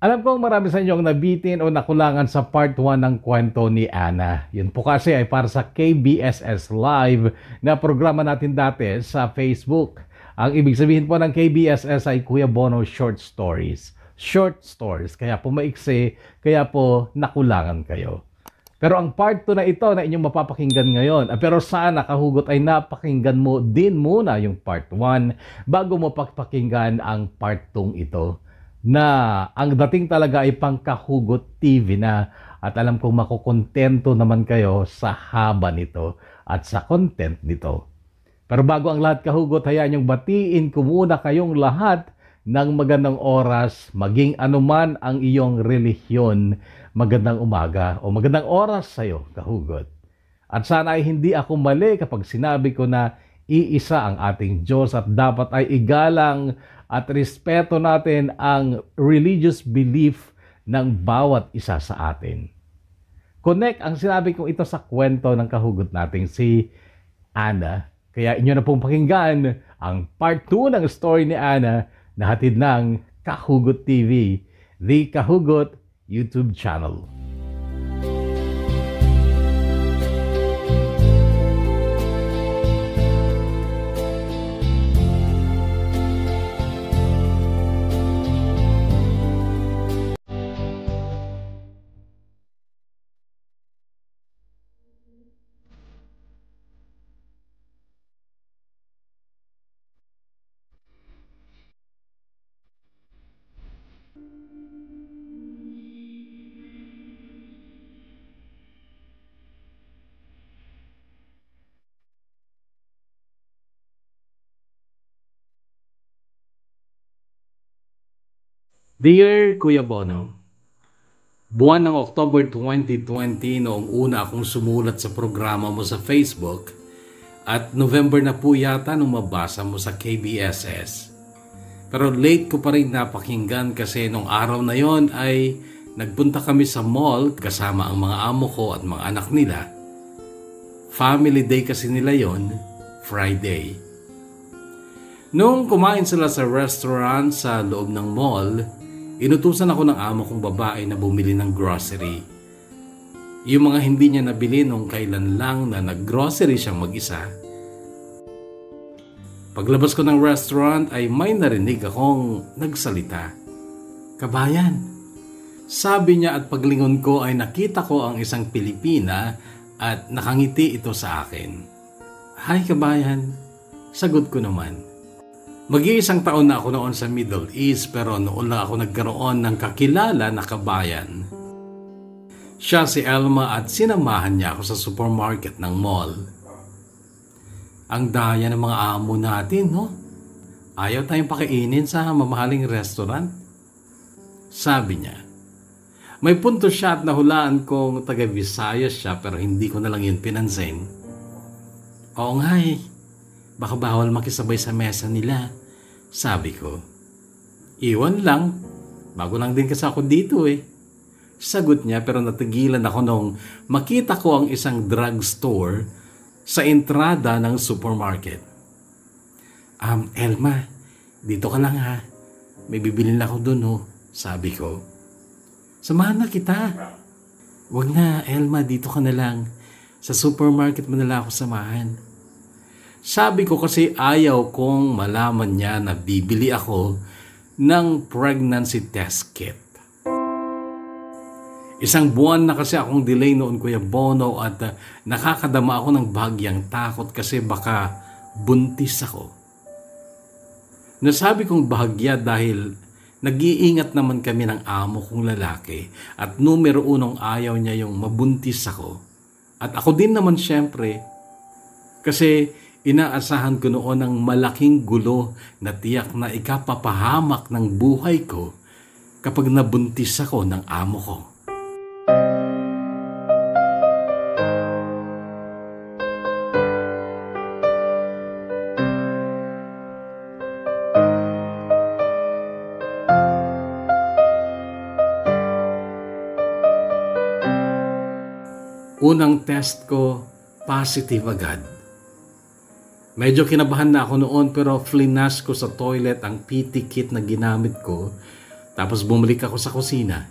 Alam kong marami sa inyong nabitin o nakulangan sa part 1 ng kwento ni Ana. Yun po kasi ay para sa KBSS Live na programa natin dati sa Facebook. Ang ibig sabihin po ng KBSS ay Kuya Bono Short Stories. Short stories, kaya po maiksi, kaya po nakulangan kayo. Pero ang part 2 na ito na inyong mapapakinggan ngayon, pero sana kahugot ay napakinggan mo din muna yung part 1 bago mo pakinggan ang part 2 ito. Na ang dating talaga ay pangkahugot TV na at alam kong makukontento naman kayo sa haba nito at sa content nito. Pero bago ang lahat kahugot, hayaan niyong batiin ko muna kayong lahat ng magandang oras, maging anuman ang iyong relihiyon, magandang umaga o magandang oras sa iyo kahugot. At sana ay hindi ako mali kapag sinabi ko na iisa ang ating Diyos at dapat ay igalang at respeto natin ang religious belief ng bawat isa sa atin. Connect ang sinabi kong ito sa kwento ng kahugot nating si Ana. Kaya inyo na pong pakinggan ang part 2 ng story ni Ana na hatid ng Kahugot TV, the Kahugot YouTube channel. Dear Kuya Bono, buwan ng October 2020 noong una akong sumulat sa programa mo sa Facebook at November na po yata nung mabasa mo sa KBSS. Pero late ko pa rin napakinggan kasi nung araw na yon ay nagpunta kami sa mall kasama ang mga amo ko at mga anak nila. Family day kasi nila yon, Friday. Nung kumain sila sa restaurant sa loob ng mall, inutusan ako ng amo kong babae na bumili ng grocery. Yung mga hindi niya nabili nung kailan lang na nag-grocery siyang mag-isa. Paglabas ko ng restaurant ay may narinig akong nagsalita. Kabayan, sabi niya at paglingon ko ay nakita ko ang isang Pilipina at nakangiti ito sa akin. Hi kabayan, sagot ko naman. Mag-iisang taon na ako noon sa Middle East pero noon lang ako nagkaroon ng kakilala na kabayan. Siya si Elma at sinamahan niya ako sa supermarket ng mall. Ang daya ng mga amo natin, no? Ayaw tayong pakainin sa mamahaling restaurant. Sabi niya. May punto siya at nahulaan kong taga-Visayas siya pero hindi ko na lang yun pinansin. Oo nga eh. Baka bawal makisabay sa mesa nila, sabi ko. Iwan lang, bago lang din kasi ako dito eh. Sagot niya pero natigilan ako nung makita ko ang isang drugstore sa entrada ng supermarket. Elma, dito ka lang ha. May bibilin ako dun ho, sabi ko. Samahan na kita. Wag na, Elma, dito ka na lang. Sa supermarket mo na lang ako samahan. Sabi ko kasi ayaw kong malaman niya na bibili ako ng pregnancy test kit. Isang buwan na kasi akong delay noon Kuya Bono at nakakadama ako ng bahagyang takot kasi baka buntis ako. Nasabi kong bahagya dahil nag-iingat naman kami ng amo kong lalaki at numero unong ayaw niya yung mabuntis ako. At ako din naman syempre kasi inaasahan ko noon ang malaking gulo na tiyak na ikapapahamak ng buhay ko kapag nabuntis ako ng amo ko. Unang test ko, positive agad. Medyo kinabahan na ako noon pero flinas ko sa toilet ang PT kit na ginamit ko Tapos bumalik ako sa kusina.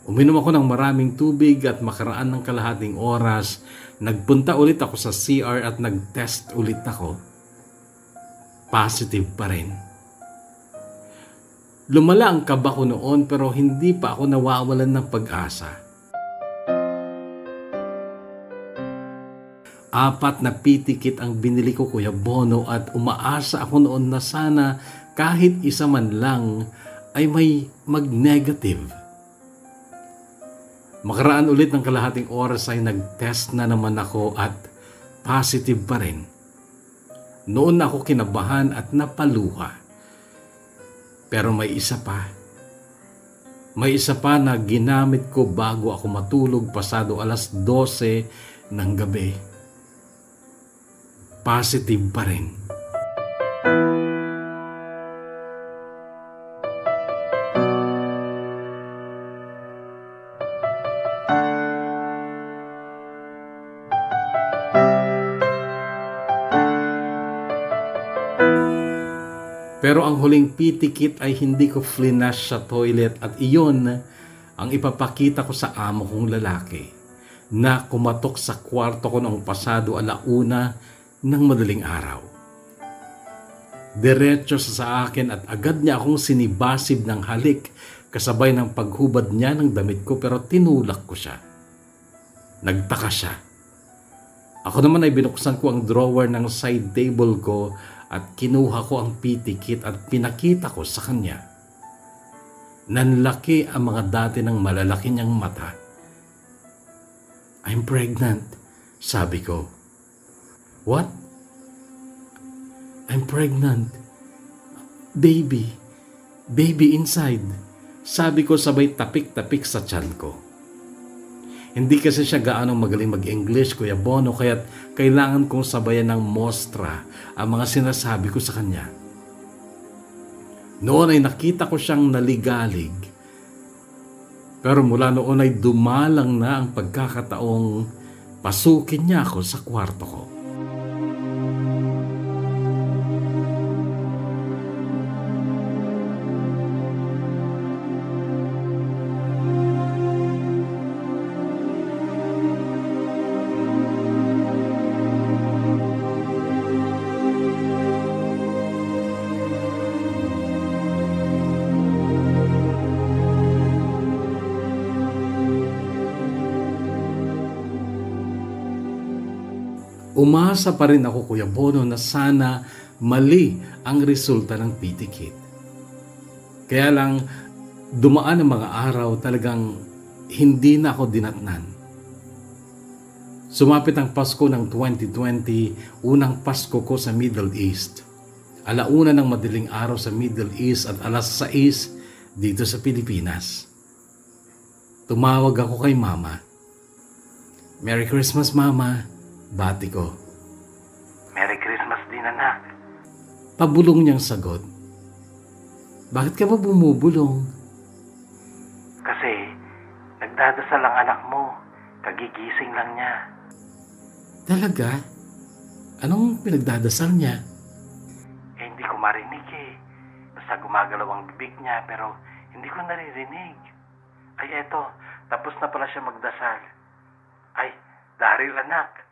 Uminom ako ng maraming tubig at makaraan ng kalahating oras, nagpunta ulit ako sa CR at nag-test ulit ako. Positive pa rin. Lumala ang kaba ko noon pero hindi pa ako nawawalan ng pag-asa. 4 na PT kit ang binili ko, Kuya Bono, at umaasa ako noon na sana kahit isa man lang ay may mag-negative. Makaraan ulit ng kalahating oras ay nag-test na naman ako at positive pa rin. Noon ako kinabahan at napaluha. Pero may isa pa. May isa pa na ginamit ko bago ako matulog pasado alas 12 ng gabi. Positive pa rin. Pero ang huling PT kit ay hindi ko flinash sa toilet at iyon ang ipapakita ko sa amo kong lalaki na kumatok sa kwarto ko noong pasado 1:00 ng madaling araw. Diretso sa akin at agad niya akong sinibasib ng halik kasabay ng paghubad niya ng damit ko pero tinulak ko siya. Nagtaka siya. Ako naman ay binuksan ko ang drawer ng side table ko at kinuha ko ang PT kit at pinakita ko sa kanya. Nanlaki ang mga dati ng malalaki niyang mata. "I'm pregnant," sabi ko. "What?" "I'm pregnant. Baby. Baby inside," sabi ko sabay tapik-tapik sa tiyan ko. Hindi kasi siya gaanong magaling mag-English, Kuya Bono, kaya't kailangan kong sabayan ng mostra ang mga sinasabi ko sa kanya. Noon ay nakita ko siyang naligalig. Pero mula noon ay dumalang na ang pagkakataong pasukin niya ako sa kwarto ko. Umasa pa rin ako, Kuya Bono, na sana mali ang resulta ng PT kit. Kaya lang, dumaan ang mga araw, talagang hindi na ako dinatnan. Sumapit ang Pasko ng 2020, unang Pasko ko sa Middle East. 1:00 ng madaling araw sa Middle East at 6:00 dito sa Pilipinas. Tumawag ako kay Mama. "Merry Christmas, Mama," bati ko. "Merry Christmas din, anak." Pabulong niyang sagot. "Bakit ka ba bumubulong?" "Kasi nagdadasal ang anak mo. Kagigising lang niya." "Talaga? Anong pinagdadasal niya?" Hindi ko marinig eh. Basta gumagalaw ang bibig niya pero hindi ko naririnig. Ay eto, tapos na pala siya magdasal. Ay, Daryl anak.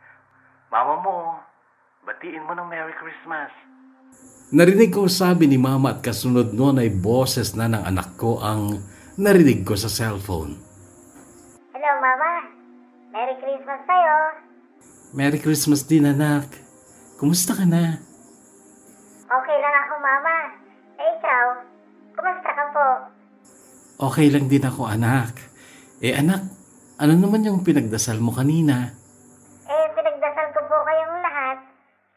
Mama mo, batiin mo ng Merry Christmas. Narinig ko sabi ni Mama at kasunod noon ay boses na ng anak ko ang narinig ko sa cellphone. "Hello, Mama. Merry Christmas sa'yo." "Merry Christmas din, anak. Kumusta ka na?" "Okay lang ako, Mama. Eh, ikaw? Kumusta ka po?" "Okay lang din ako, anak. Anak, ano naman yung pinagdasal mo kanina?" Pinagdasal ko po kayong lahat.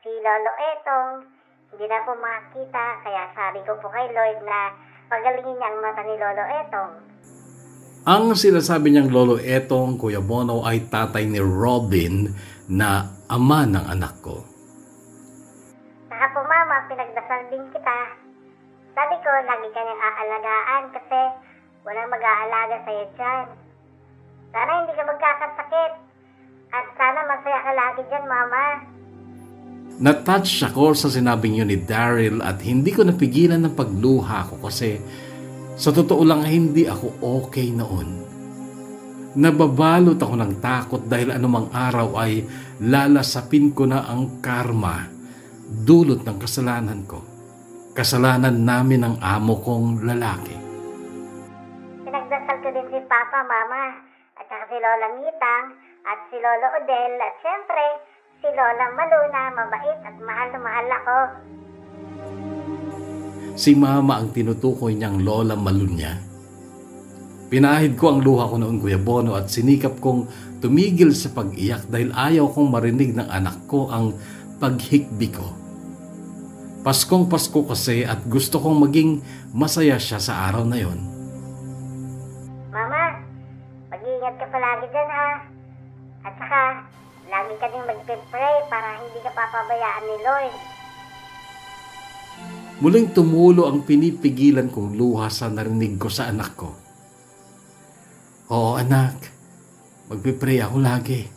Si Lolo Etong, hindi na po makakita, kaya sabi ko po kay Lord na pagalingin niya ang mata ni Lolo Etong. Ang sinasabi niyang Lolo Etong, Kuya Bono, ay tatay ni Robin na ama ng anak ko. Saka po, Mama, pinagdasal din kita. Sabi ko, lagi kanyang aalagaan kasi walang mag-aalaga sa'yo dyan. Sana hindi ka magkakasakit. At sana masaya ka lagi dyan, Mama. Natouch ako sa sinabing yun ni Daryl at hindi ko napigilan ng pagluha ko kasi Sa totoo lang, hindi ako okay noon. Nababalot ako ng takot dahil anumang araw ay lalasapin ko na ang karma dulot ng kasalanan ko. Kasalanan namin ng amo kong lalaki. Pinagdasal ko din si Papa, Mama, at saka si Lola Mitang, at si Lolo Odel, at syempre, si Lola Maluna, mabait at mahal na mahal ako. Si Mama ang tinutukoy niyang Lola Malunya. Pinahid ko ang luha ko noon, Kuya Bono, at sinikap kong tumigil sa pag-iyak dahil ayaw kong marinig ng anak ko ang paghikbi ko. Paskong Pasko kasi at gusto kong maging masaya siya sa araw na yon. Mama, mag-iingat ka palagi dyan, ha? At saka, lagi ka din mag-pray para hindi ka papabayaan ni Lord. Muling tumulo ang pinipigilan kong luha sa narinig ko sa anak ko. Oo anak, magpipray ako lagi.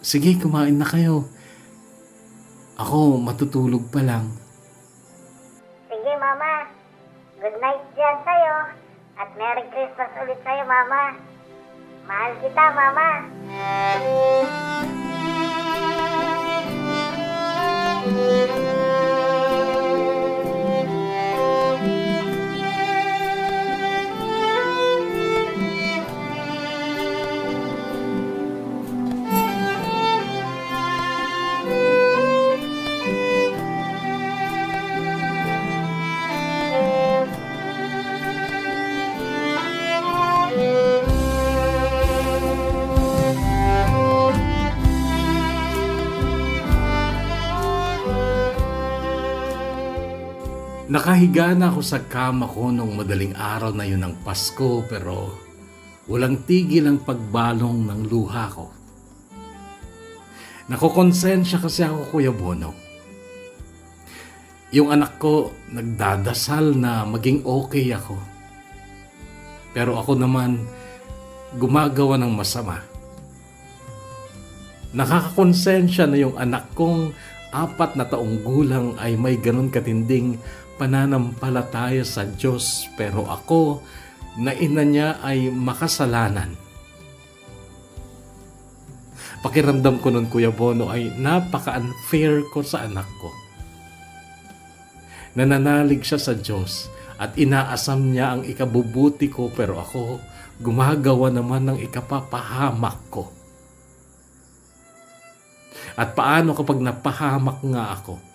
Sige, kumain na kayo. Ako matutulog pa lang. Sige, Mama. Good night dyan sa'yo. At Merry Christmas ulit sa'yo, Mama. Mahal kita, Mama. Nakahiga na ako sa kama ko nung madaling araw na yun ng Pasko pero walang tigil ang pagbalong ng luha ko. Nakokonsensya kasi ako, Kuya Bono. Yung anak ko nagdadasal na maging okay ako. Pero ako naman gumagawa ng masama. Nakakakonsensya na yung anak kong 4 na taong gulang ay may ganun katinding pananampalataya sa Diyos pero ako na ina niya ay makasalanan. Pakiramdam ko nun, Kuya Bono, ay napaka-unfair ko sa anak ko. Nananalig siya sa Diyos at inaasam niya ang ikabubuti ko pero ako gumagawa naman ng ikapapahamak ko. At paano kapag napahamak nga ako?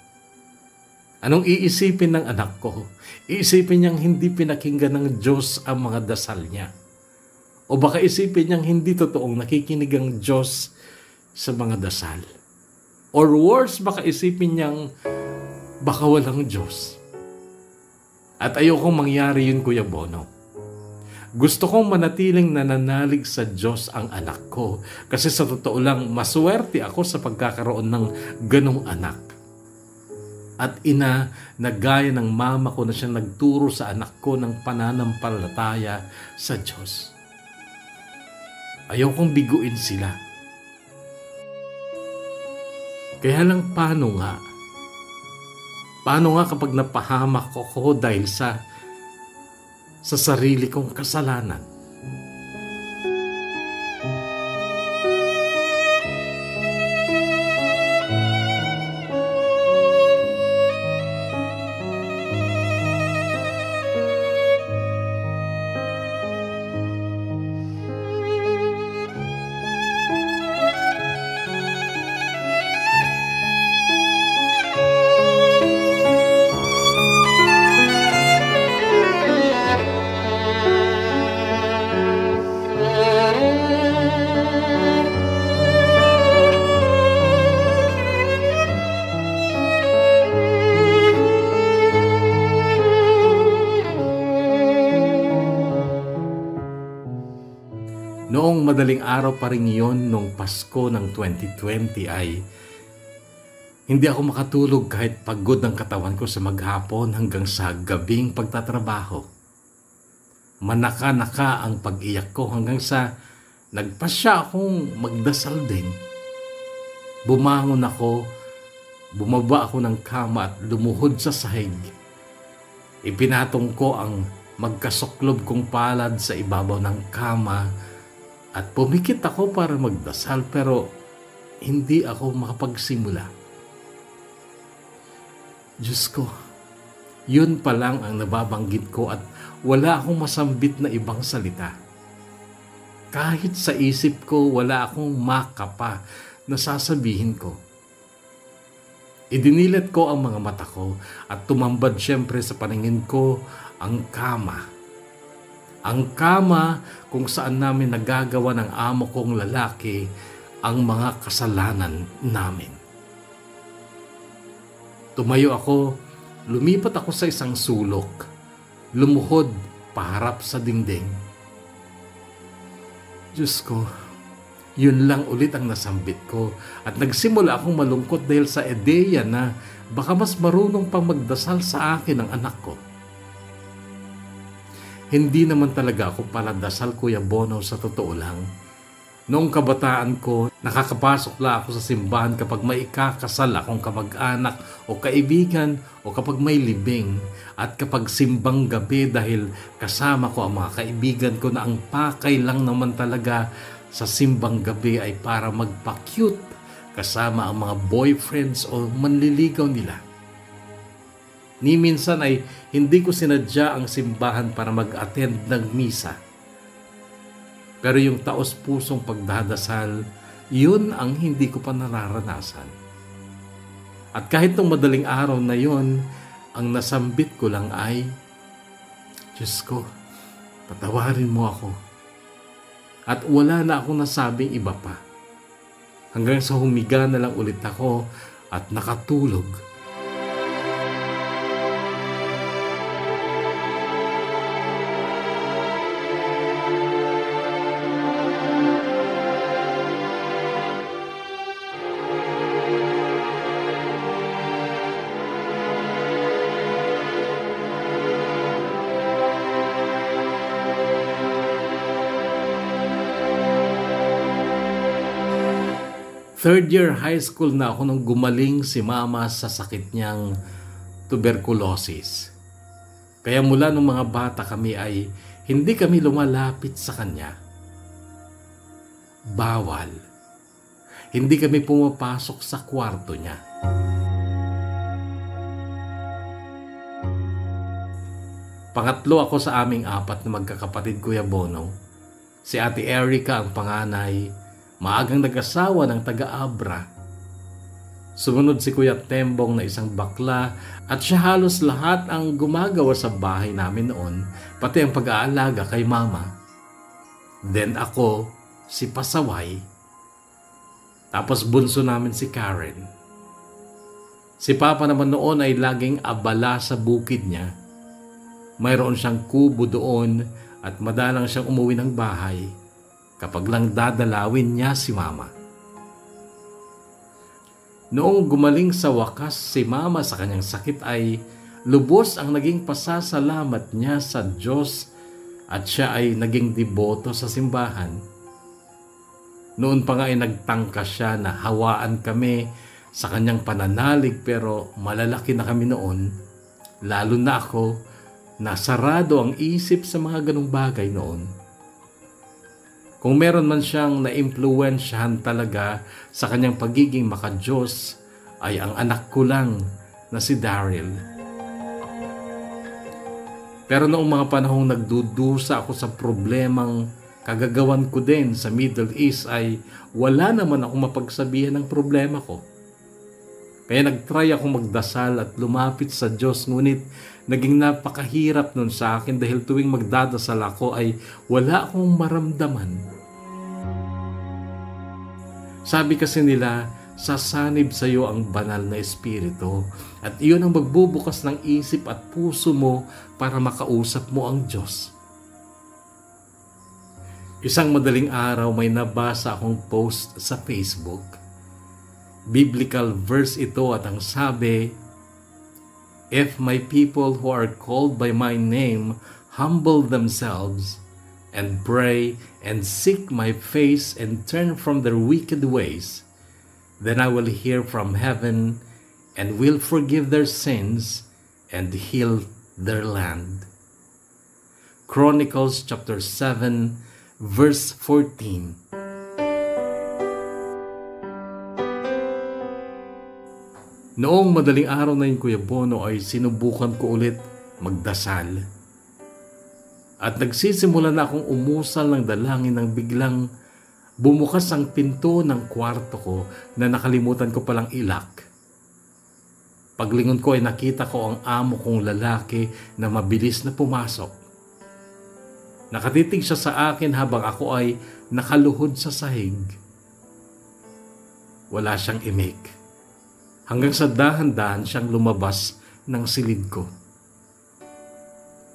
Anong iisipin ng anak ko? Iisipin niyang hindi pinakinggan ng Diyos ang mga dasal niya. O baka isipin niyang hindi totoong nakikinig ang Diyos sa mga dasal. Or worse, baka isipin niyang baka walang Diyos. At ayokong mangyari yun, Kuya Bono. Gusto kong manatiling nananalig sa Diyos ang anak ko kasi sa totoo lang maswerte ako sa pagkakaroon ng ganong anak. At ina na gaya ng mama ko na siya nagturo sa anak ko ng pananampalataya sa Diyos. Ayaw kong biguin sila. Kaya lang paano nga? Paano nga kapag napahamak ko dahil sa sarili kong kasalanan? Noong madaling araw pa rin yon nung Pasko ng 2020 ay hindi ako makatulog kahit pagod ang katawan ko sa maghapon hanggang sa gabing pagtatrabaho. Manaka-naka ang pag-iyak ko hanggang sa nagpasya akong magdasal din. Bumangon ako, bumaba ako ng kama at lumuhod sa sahig. Ipinatong ko ang magkasuklob kong palad sa ibabaw ng kama at pumikit ako para magdasal pero hindi ako makapagsimula. Diyos ko, yun pa lang ang nababanggit ko at wala akong masambit na ibang salita. Kahit sa isip ko, wala akong makapa na sasabihin ko. Idinilat ko ang mga mata ko at tumambad siyempre sa paningin ko ang kama. Ang kama kung saan namin nagagawa ng amo kong lalaki ang mga kasalanan namin. Tumayo ako, lumipat ako sa isang sulok, lumuhod paharap sa dingding. Diyos ko, yun lang ulit ang nasambit ko at nagsimula akong malungkot dahil sa ideya na baka mas marunong pang magdasal sa akin ang anak ko. Hindi naman talaga ako paladasal, Kuya Bono, sa totoo lang. Noong kabataan ko, nakakapasok lang ako sa simbahan kapag may ikakasal akong kamag-anak o kaibigan o kapag may libing at kapag simbang gabi dahil kasama ko ang mga kaibigan ko na ang pakay lang naman talaga sa simbang gabi ay para magpa-cute kasama ang mga boyfriends o manliligaw nila. Ni minsan ay hindi ko sinadya ang simbahan para mag-attend ng misa. Pero yung taos-pusong pagdadasal, yun ang hindi ko pa nararanasan. At kahit nung madaling araw na yun, ang nasambit ko lang ay, Diyos ko, patawarin mo ako. At wala na akong nasabing iba pa. Hanggang sa humiga na lang ulit ako at nakatulog. Third year high school na ako nung gumaling si Mama sa sakit niyang tuberculosis. Kaya mula nung mga bata kami ay hindi kami lumalapit sa kanya. Bawal. Hindi kami pumapasok sa kwarto niya. Pangatlo ako sa aming apat na magkakapatid, Kuya Bono. Si Ate Erica ang panganay. Maagang nag-asawa ng taga-Abra. Sumunod si Kuya Tembong na isang bakla at siya halos lahat ang gumagawa sa bahay namin noon, pati ang pag-aalaga kay Mama. Then ako, si Pasaway. Tapos bunso namin si Karen. Si Papa naman noon ay laging abala sa bukid niya. Mayroon siyang kubo doon at madalang siyang umuwi ng bahay kapag lang dadalawin niya si Mama. Noong gumaling sa wakas si Mama sa kanyang sakit ay lubos ang naging pasasalamat niya sa Diyos at siya ay naging deboto sa simbahan. Noon pa nga ay nagtangka siya na hawaan kami sa kanyang pananalig pero malalaki na kami noon, lalo na ako, nasarado ang isip sa mga ganong bagay noon. Kung meron man siyang na-impluwensyahan talaga sa kanyang pagiging maka-Diyos, ay ang anak ko lang na si Daryl. Pero noong mga panahong nagdudusa ako sa problemang kagagawan ko din sa Middle East ay wala naman akong mapagsabihan ng problema ko. Kaya nagtry akong magdasal at lumapit sa Diyos, ngunit naging napakahirap nun sa akin dahil tuwing magdadasal ako ay wala akong maramdaman. Sabi kasi nila, sasanib sa iyo ang banal na espiritu at iyon ang magbubukas ng isip at puso mo para makausap mo ang Diyos. Isang madaling araw may nabasa akong post sa Facebook. Biblical verse ito at ang sabi, "If my people who are called by my name humble themselves and pray and seek my face and turn from their wicked ways, then I will hear from heaven and will forgive their sins and heal their land." Chronicles chapter 7 verse 14. Noong madaling araw na yun, Kuya Bono, ay sinubukan ko ulit magdasal. At nagsisimula na akong umusal ng dalangin nang biglang bumukas ang pinto ng kwarto ko na nakalimutan ko palang ilak. Paglingon ko ay nakita ko ang amo kong lalaki na mabilis na pumasok. Nakatitig siya sa akin habang ako ay nakaluhod sa sahig. Wala siyang imik. Hanggang sa dahan-dahan siyang lumabas ng silid ko.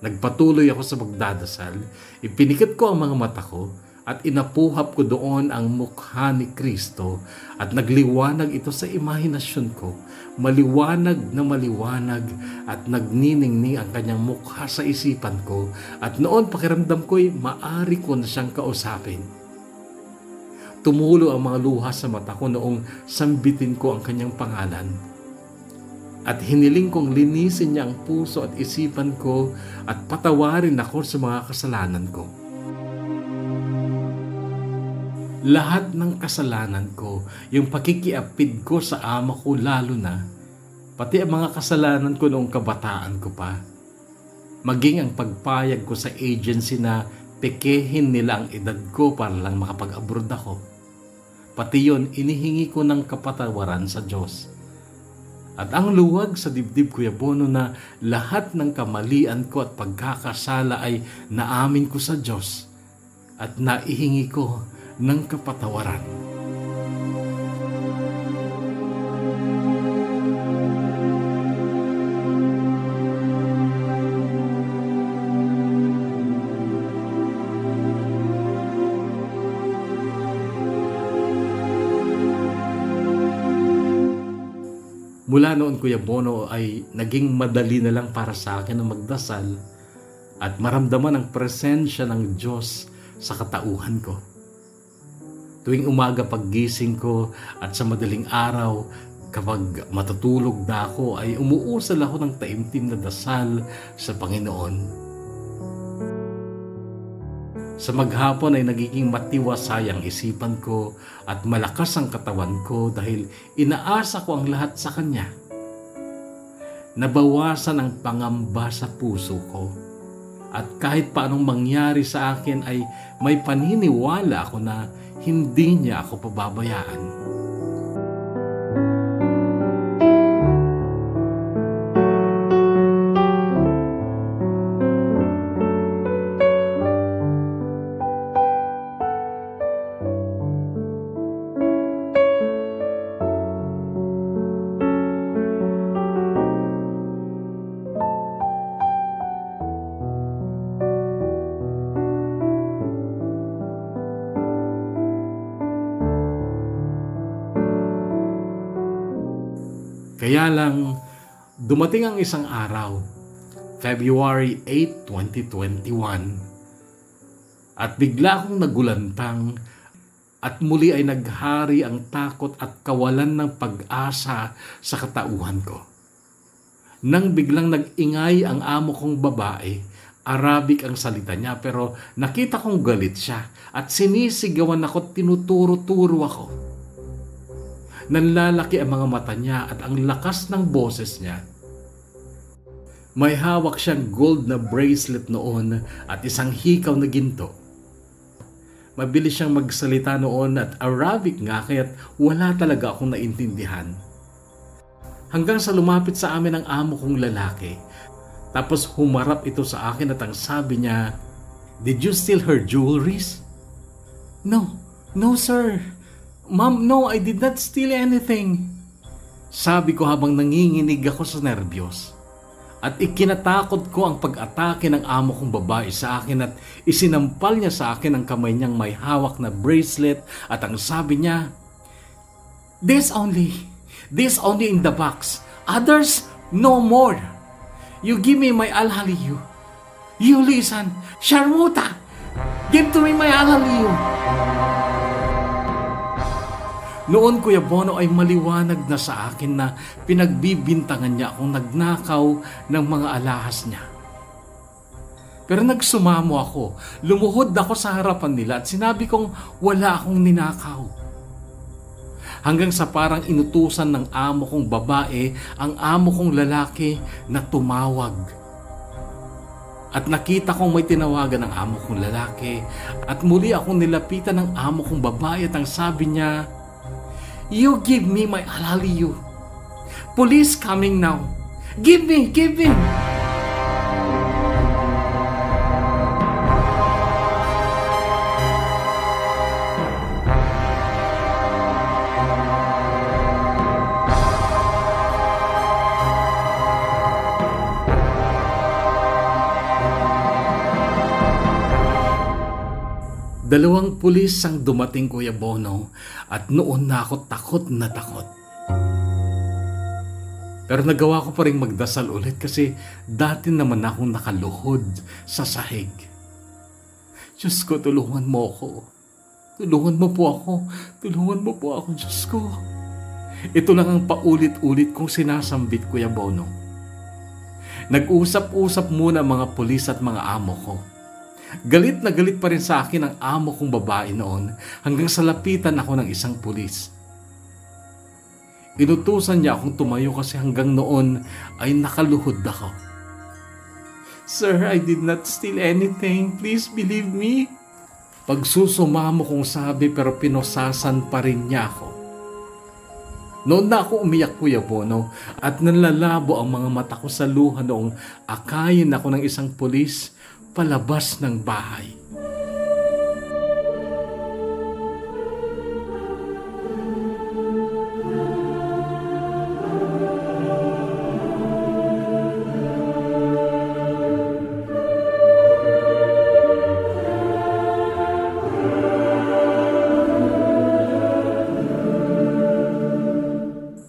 Nagpatuloy ako sa magdadasal, ipinikit ko ang mga mata ko at inapuhap ko doon ang mukha ni Kristo at nagliwanag ito sa imahinasyon ko. Maliwanag na maliwanag at nagniningning ang kanyang mukha sa isipan ko at noon pakiramdam ko'y maari ko na siyang kausapin. Tumulo ang mga luha sa mata ko noong sambitin ko ang kanyang pangalan. At hiniling kong linisin niya ang puso at isipan ko at patawarin ako sa mga kasalanan ko. Lahat ng kasalanan ko, yung pakikiapid ko sa ama ko lalo na, pati ang mga kasalanan ko noong kabataan ko pa, maging ang pagpayag ko sa agency na pekehin nila ang edad ko para lang makapag-abroad ako. Pati yon inihingi ko ng kapatawaran sa Diyos. At ang luwag sa dibdib, Kuya Bono, na lahat ng kamalian ko at pagkakasala ay naamin ko sa Diyos at naihingi ko ng kapatawaran. Mula noon, Kuya Bono, ay naging madali na lang para sa akin na magdasal at maramdaman ang presensya ng Diyos sa katauhan ko. Tuwing umaga paggising ko at sa madaling araw, kapag matutulog na ako, ay umuusal ako ng taimtim na dasal sa Panginoon. Sa maghapon ay nagiging matiwasay ang isipan ko at malakas ang katawan ko dahil inaasa ko ang lahat sa Kanya. Nabawasan ang pangamba sa puso ko at kahit paanong mangyari sa akin ay may paniniwala ako na hindi niya ako pababayaan. Kaya lang, dumating ang isang araw, February 8, 2021, at bigla akong nagulantang at muli ay naghari ang takot at kawalan ng pag-asa sa katauhan ko. Nang biglang nag-ingay ang amo kong babae, Arabic ang salita niya pero nakita kong galit siya at sinisigawan ako at tinuturo-turo ako. Nanlalaki ang mga mata niya at ang lakas ng boses niya. May hawak siyang gold na bracelet noon at isang hikaw na ginto. Mabilis siyang magsalita noon at Arabic nga kaya't wala talaga akong naintindihan. Hanggang sa lumapit sa amin ang amo kong lalaki. Tapos humarap ito sa akin at ang sabi niya, "Did you steal her jewelries?" No, sir. Ma'am, no, I did not steal anything. Sabi ko habang nanginginig ako sa nervyos. At ikinatakot ko ang pag-atake ng amo kong babae sa akin at isinampal niya sa akin ang kamay niyang may hawak na bracelet at ang sabi niya, This only in the box. Others, no more. You give me my alhaliyu. You listen, Sharmuta, give to me my alhaliyu. Noon, Kuya Bono, ay maliwanag na sa akin na pinagbibintangan niya akong nagnakaw ng mga alahas niya. Pero nagsumamo ako, lumuhod ako sa harapan nila at sinabi kong wala akong ninakaw. Hanggang sa parang inutusan ng amo kong babae ang amo kong lalaki na tumawag. At nakita kong may tinawagan ng amo kong lalaki at muli akong nilapitan ng amo kong babae at ang sabi niya, "You give me my halaliyo. Police coming now. Give me, give me." Dalawang pulis ang dumating, Kuya Bono, at noon na ako takot na takot. Pero nagawa ko pa rin magdasal ulit kasi dati naman akong nakaluhod sa sahig. Diyos ko, tulungan mo ako. Tulungan mo po ako. Tulungan mo po ako, Diyos ko. Ito lang ang paulit-ulit kong sinasambit, Kuya Bono. Nag-usap-usap muna mga pulis at mga amo ko. Galit na galit pa rin sa akin ang amo kong babae noon hanggang sa lapitan ako ng isang pulis. Inutusan niya akong tumayo kasi hanggang noon ay nakaluhod ako. "Sir, I did not steal anything. Please believe me." Pagsusumamo kong sabi pero pinosasan pa rin niya ako. Noon na ako umiyak, Kuya Bono, at nanlalabo ang mga mata ko sa luha noong akayin ako ng isang pulis palabas ng bahay.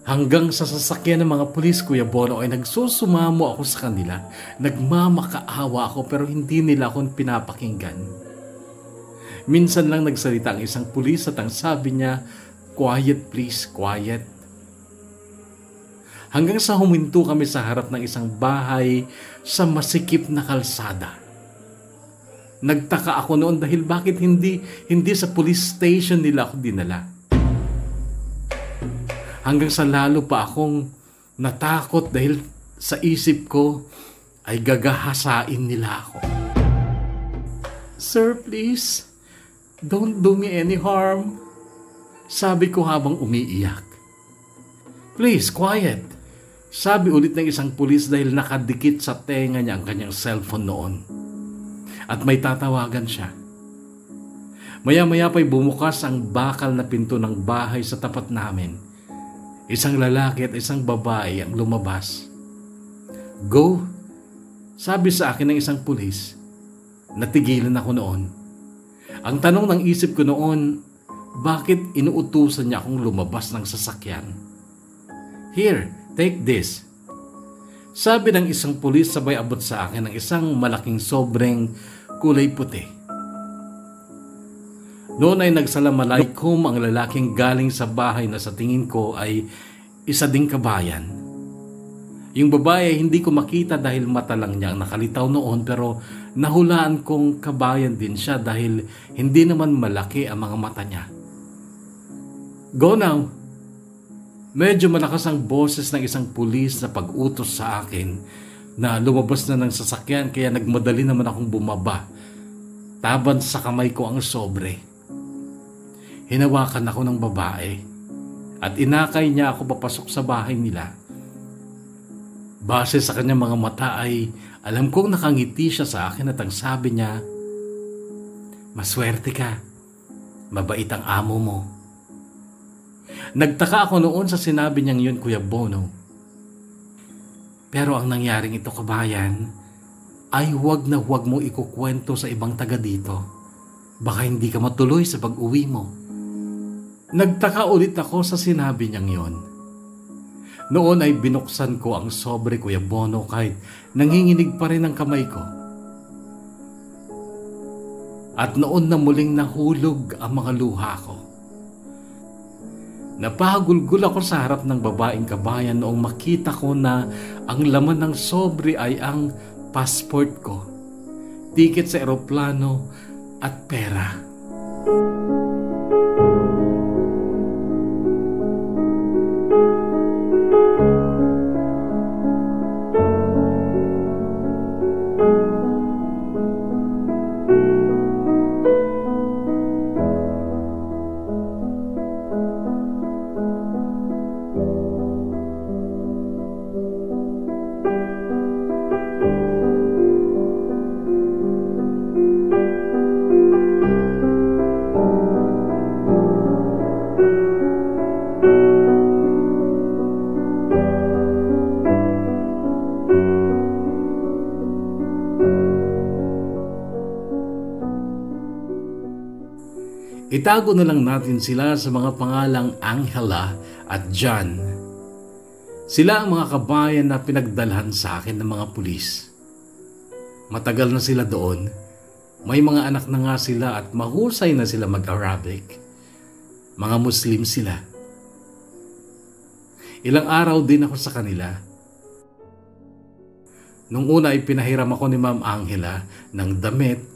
Hanggang sa sasakyan ng mga pulis, Kuya Bono, ay nagsusumamo ako sa kanila. Nagmamakaawa ako pero hindi nila akong pinapakinggan. Minsan lang nagsalita ang isang pulis at ang sabi niya, "Quiet please, quiet." Hanggang sa huminto kami sa harap ng isang bahay sa masikip na kalsada. Nagtaka ako noon dahil bakit hindi sa police station nila ako dinala. Hanggang sa lalo pa akong natakot dahil sa isip ko ay gagahasain nila ako. "Sir, please, don't do me any harm," sabi ko habang umiiyak. "Please, quiet," sabi ulit ng isang pulis dahil nakadikit sa tenga niya ang kanyang cellphone noon. At may tatawagan siya. Maya-maya pa'y bumukas ang bakal na pinto ng bahay sa tapat namin. Isang lalaki at isang babae ang lumabas. "Go," sabi sa akin ng isang pulis. Natigilan ako noon. Ang tanong ng isip ko noon, bakit inuutusan niya akong lumabas ng sasakyan? "Here, take this," sabi ng isang pulis sabay abot sa akin ng isang malaking sobreng kulay puti. Noon ay nagsalamalaikum ang lalaking galing sa bahay na sa tingin ko ay isa ding kabayan. Yung babae ay hindi ko makita dahil mata lang niya ang nakalitaw noon pero nahulaan kong kabayan din siya dahil hindi naman malaki ang mga mata niya. "Go now." Medyo malakas ang boses ng isang pulis na pag-utos sa akin na lumabas na ng sasakyan kaya nagmadali naman akong bumaba. Taban sa kamay ko ang sobre. Hinawakan ako ng babae at inakay niya ako papasok sa bahay nila. Base sa kanyang mga mata ay alam kong nakangiti siya sa akin at ang sabi niya, "Maswerte ka, mabait ang amo mo." Nagtaka ako noon sa sinabi niyang yun, Kuya Bono. Pero ang nangyaring ito, kabayan, ay huwag na huwag mo ikukwento sa ibang taga dito. Baka hindi ka matuloy sa pag-uwi mo. Nagtaka ulit ako sa sinabi niyang yon. Noon ay binuksan ko ang sobre, Kuya Bono, kahit nanginginig pa rin ang kamay ko. At noon na muling nahulog ang mga luha ko. Napahagulgul ako sa harap ng babaeng kabayan noong makita ko na ang laman ng sobre ay ang passport ko. tiket sa eroplano at pera. Itago na lang natin sila sa mga pangalang Angela at John. Sila ang mga kabayan na pinagdalhan sa akin ng mga pulis. Matagal na sila doon. May mga anak na nga sila at mahusay na sila mag-Arabic. Mga Muslim sila. Ilang araw din ako sa kanila. Nung una ay pinahiram ako ni Ma'am Angela ng damit.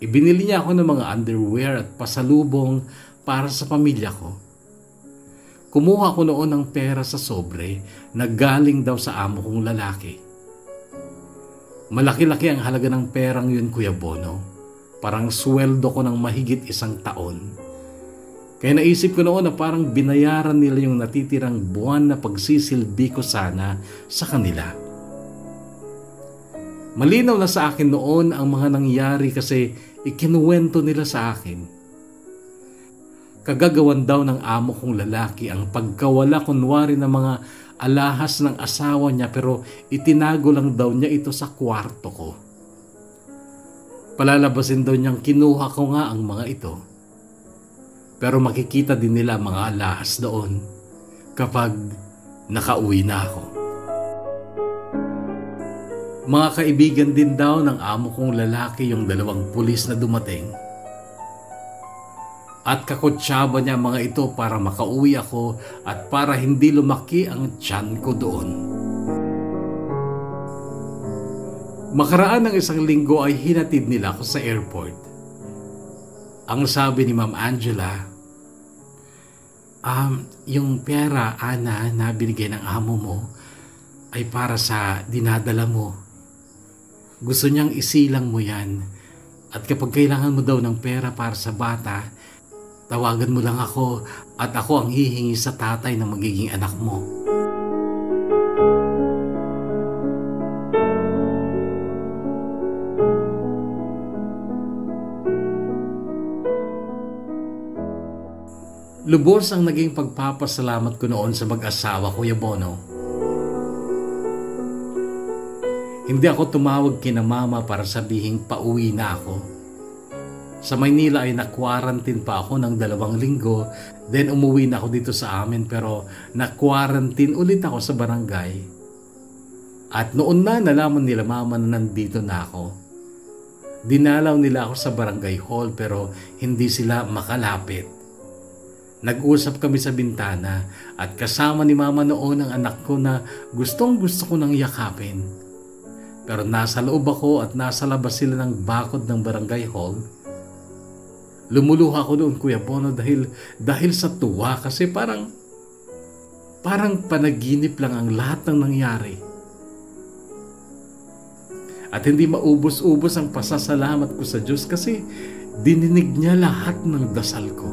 Ibinili niya ako ng mga underwear at pasalubong para sa pamilya ko. Kumuha ko noon ng pera sa sobre na galing daw sa amo kong lalaki. Malaki-laki ang halaga ng perang yun, Kuya Bono. Parang sweldo ko ng mahigit 1 taon. Kaya naisip ko noon na parang binayaran nila yung natitirang buwan na pagsisilbi ko sana sa kanila. Malinaw na sa akin noon ang mga nangyari kasi ikinuwento nila sa akin. Kagagawan daw ng amo kong lalaki ang pagkawala kunwari ng mga alahas ng asawa niya pero itinago lang daw niya ito sa kwarto ko. Palalabasin daw niyang kinuha ko nga ang mga ito. Pero makikita din nila mga alahas doon kapag nakauwi na ako. Mga kaibigan din daw ng amo kong lalaki yung 2 pulis na dumating. At kakutsaba niya mga ito para makauwi ako at para hindi lumaki ang tiyan ko doon. Makaraan ng 1 linggo ay hinatid nila ako sa airport. Ang sabi ni Ma'am Angela, yung pera, Ana, na binigay ng amo mo ay para sa dinadala mo. Gusto niyang isilang mo yan. At kapag kailangan mo daw ng pera para sa bata, tawagan mo lang ako at ako ang hihingi sa tatay ng magiging anak mo. Lubos ang naging pagpapasalamat ko noon sa mag-asawa, Kuya Bono. Hindi ako tumawag kina mama para sabihing pauwi na ako. Sa Maynila ay na-quarantine pa ako ng 2 linggo, then umuwi na ako dito sa amin pero na-quarantine ulit ako sa barangay. At noon na nalaman nila mama na nandito na ako. Dinalaw nila ako sa barangay hall pero hindi sila makalapit. Nag-usap kami sa bintana at kasama ni mama noon ang anak ko na gustong-gusto ko nang yakapin. Pero nasa loob ako at nasa labas sila ng bakod ng barangay hall. Lumuluha ko doon, Kuya Bono, dahil sa tuwa kasi parang panaginip lang ang lahat ng nangyari. At hindi maubos-ubos ang pasasalamat ko sa Diyos kasi dininig niya lahat ng dasal ko.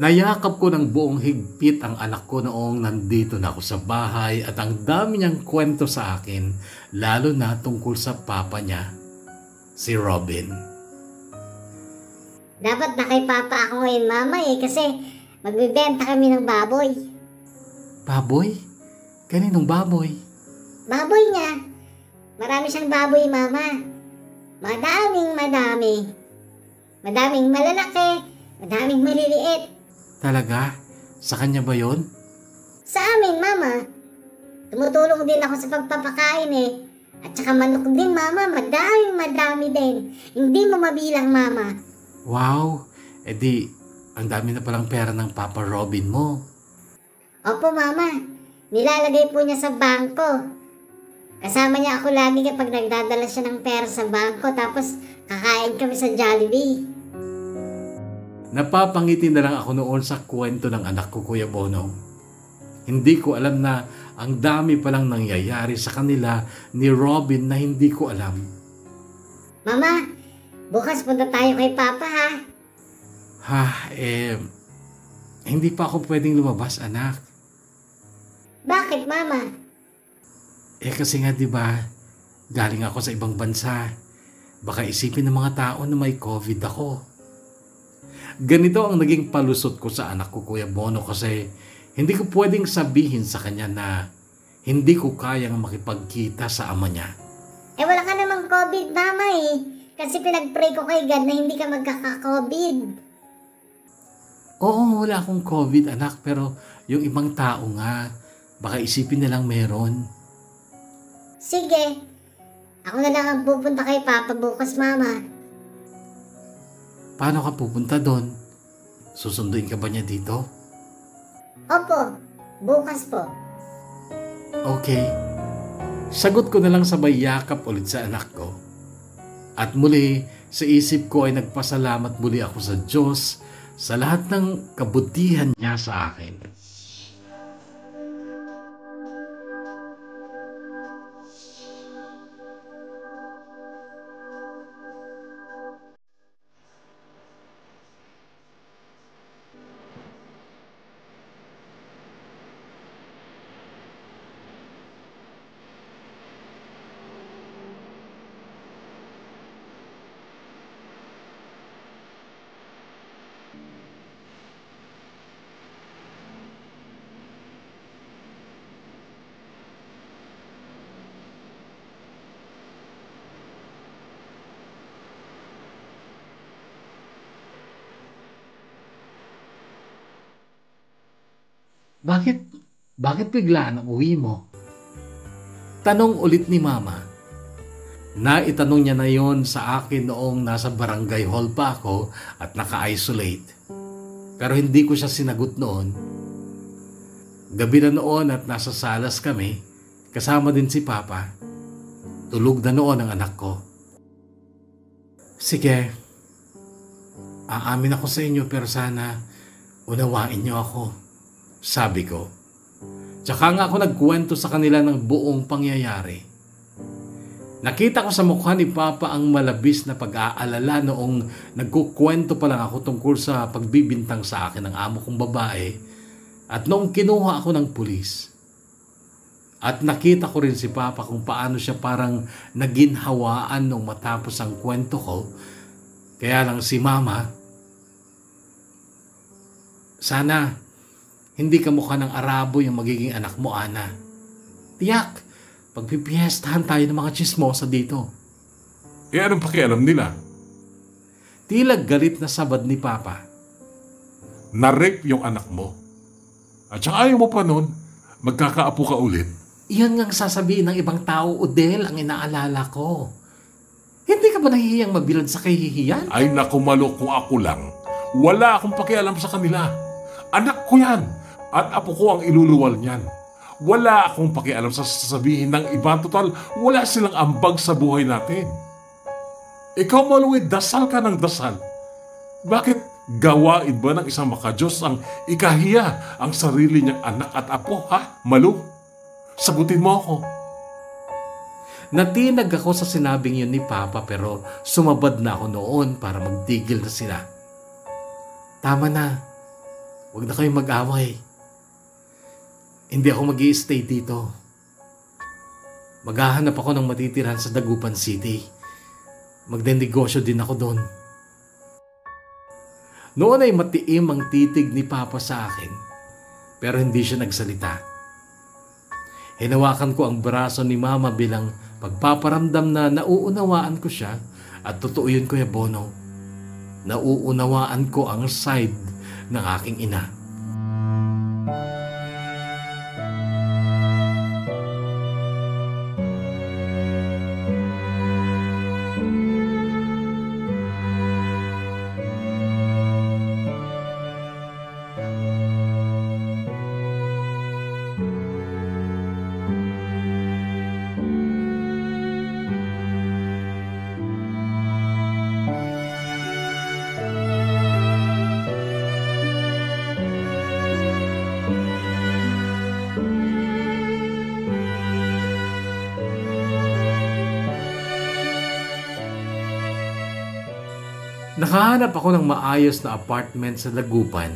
Nayakap ko ng buong higpit ang anak ko noong nandito na ako sa bahay at ang dami niyang kwento sa akin, lalo na tungkol sa papa niya, si Robin. Dapat na kay Papa ako ngayon, Mama kasi magbibenta kami ng baboy. Baboy? Kaninong baboy? Baboy niya. Marami siyang baboy, Mama. Madaming. Madaming malalaki, madaming maliliit. Talaga? Sa kanya ba yon? Sa amin, Mama. Tumutulong din ako sa pagpapakain At saka manok din, Mama. Madami din. Hindi mo mabilang, Mama. Wow! Ang dami na palang pera ng Papa Robin mo. Opo, Mama. Nilalagay po niya sa bangko. Kasama niya ako lagi kapag nagdadala siya ng pera sa bangko. Tapos kakain kami sa Jollibee. Napapangiti na lang ako noon sa kwento ng anak ko, Kuya Bono. Hindi ko alam na ang dami palang nangyayari sa kanila ni Robin na hindi ko alam. Mama, bukas punta tayo kay Papa, ha? Hindi pa ako pwedeng lumabas, anak. Bakit, Mama? Kasi nga, di ba, galing ako sa ibang bansa. Baka isipin ng mga tao na may COVID ako. Ganito ang naging palusot ko sa anak ko, Kuya Bono, kasi hindi ko pwedeng sabihin sa kanya na hindi ko kayang makipagkita sa ama niya. Wala ka namang COVID, Mama Kasi pinag-pray ko kay God na hindi ka magkaka-COVID. Oo, wala akong COVID, anak, pero yung ibang tao nga, baka isipin nilang meron. Sige. Ako na lang ang pupunta kay Papa bukas, Mama. Paano ka pupunta doon? Susunduin ka ba niya dito? Opo, bukas po. Okay. Sagot ko na lang sabay yakap ulit sa anak ko. At muli, sa isip ko ay nagpasalamat muli ako sa Diyos sa lahat ng kabutihan niya sa akin. Bakit bigla ang uwi mo? Tanong ulit ni Mama. Naitanong niya na yon sa akin noong nasa barangay hall pa ako at naka-isolate. Pero hindi ko siya sinagot noon. Gabi na noon at nasa salas kami, kasama din si Papa. Tulog na noon ang anak ko. Sige, aamin ako sa inyo pero sana unawain niyo ako. Sabi ko. Tsaka nga ako nagkwento sa kanila ng buong pangyayari. Nakita ko sa mukha ni Papa ang malabis na pag-aalala noong nagkukwento pa lang ako tungkol sa pagbibintang sa akin ng amo kong babae at noong kinuha ako ng pulis. At nakita ko rin si Papa kung paano siya parang naginhawaan nung matapos ang kwento ko. Kaya lang si Mama, sana hindi ka mukha ng Arabo yung magiging anak mo, Ana. Tiyak, pagpipiestahan tayo ng mga chismosa dito. Anong pakialam nila? Tila galit na sabad ni Papa. Na-rape yung anak mo. At saka ayaw mo pa nun, magkakaapo ka ulit. Iyan ngang sasabihin ng ibang tao, Odel, ang inaalala ko. Hindi ka ba nahihiyang mabilad sa kahihiyan? Ay naku Malo, kung ako lang. Wala akong pakialam sa kanila. Anak ko yan. At apo ko ang iluluwal niyan. Wala akong pakialam sa sasabihin ng iba. Total, wala silang ambag sa buhay natin. Ikaw, Maluwi, dasal ka ng dasal. Bakit gawain ba ng isang makadiyos ang ikahiya ang sarili niyang anak at apo, ha? Malu, sagutin mo ako. Natinag ako sa sinabing yun ni Papa pero sumabad na ako noon para magtigil na sila. Tama na. Huwag na kayong mag-away. Hindi ako mag-i-stay dito. Maghahanap ako ng matitirahan sa Dagupan City. Magdendegosyo din ako doon. Noon ay matiim ang titig ni Papa sa akin, pero hindi siya nagsalita. Hinawakan ko ang braso ni Mama bilang pagpaparamdam na nauunawaan ko siya, at totoo yun, Kuya Bono. Nauunawaan ko ang side ng aking ina. Nakahanap ako ng maayos na apartment sa Dagupan.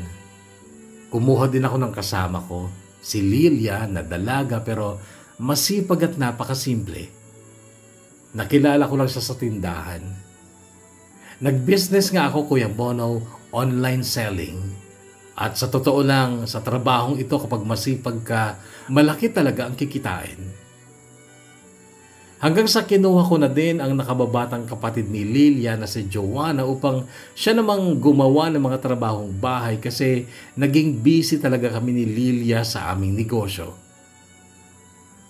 Kumuha din ako ng kasama ko, si Lilia na dalaga pero masipag at napakasimple. Nakilala ko lang siya sa tindahan. Nag-business nga ako, Kuya Bono, online selling. At sa totoo lang, sa trabahong ito kapag masipag ka, malaki talaga ang kikitain. Hanggang sa kinuha ko na din ang nakababatang kapatid ni Lilia na si Joanna upang siya namang gumawa ng mga trabahong bahay kasi naging busy talaga kami ni Lilia sa aming negosyo.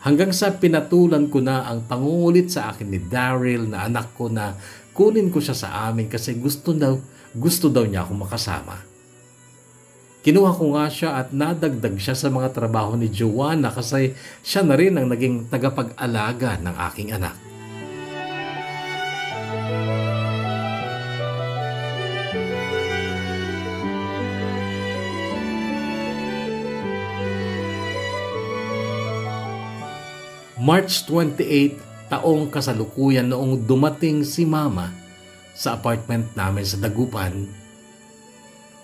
Hanggang sa pinatulan ko na ang pangungulit sa akin ni Daryl na anak ko na kunin ko siya sa amin kasi gusto daw niya akong makasama. Kinuha ko nga siya at nadagdag siya sa mga trabaho ni Joanna kasi siya na rin ang naging tagapag-alaga ng aking anak. March 28, taong kasalukuyan noong dumating si Mama sa apartment namin sa Dagupan.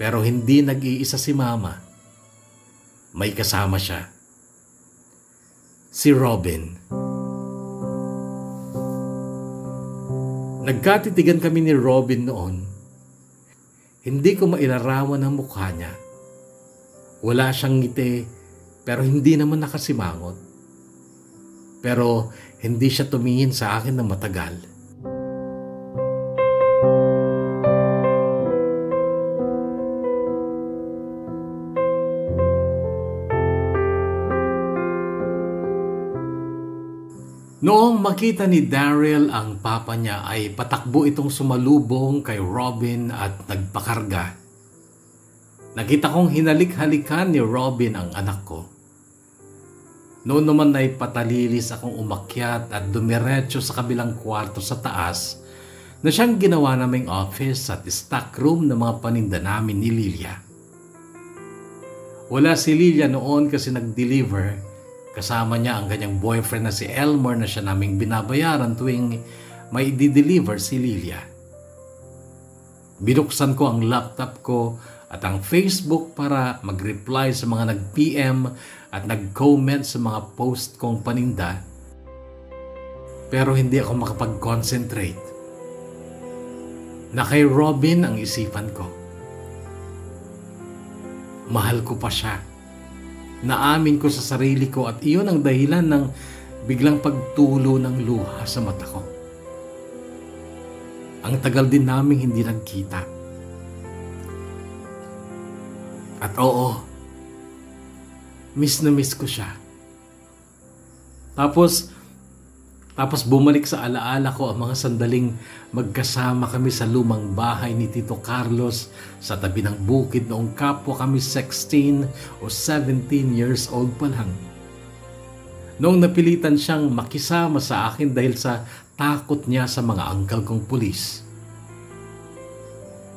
Pero hindi nag-iisa si Mama. May kasama siya. Si Robin. Nagkatitigan kami ni Robin noon. Hindi ko mailarawan ang mukha niya. Wala siyang ngiti, pero hindi naman nakasimangot. Pero hindi siya tumingin sa akin ng matagal. Noong makita ni Daryl ang papa niya ay patakbo itong sumalubong kay Robin at nagpakarga. Nakita kong hinalik-halikan ni Robin ang anak ko. Noon naman ay patalilis akong umakyat at dumiretso sa kabilang kwarto sa taas na siyang ginawa naming office at stock room ng mga paninda namin ni Lilia. Wala si Lilia noon kasi nag-deliver. Kasama niya ang kanyang boyfriend na si Elmer na siya naming binabayaran tuwing may i-deliver si Lilia. Binuksan ko ang laptop ko at ang Facebook para mag-reply sa mga nag-PM at nag-comment sa mga post kong paninda. Pero hindi ako makapag-concentrate. Na kay Robin ang isipan ko. Mahal ko pa siya. Naamin ko sa sarili ko at iyon ang dahilan ng biglang pagtulo ng luha sa mata ko. Ang tagal din naming hindi nagkita. At oo, miss na miss ko siya. Tapos bumalik sa alaala ko ang mga sandaling magkasama kami sa lumang bahay ni Tito Carlos sa tabi ng bukid noong kapwa kami 16 o 17 years old pa lang. Noong napilitan siyang makisama sa akin dahil sa takot niya sa mga angkal kong pulis.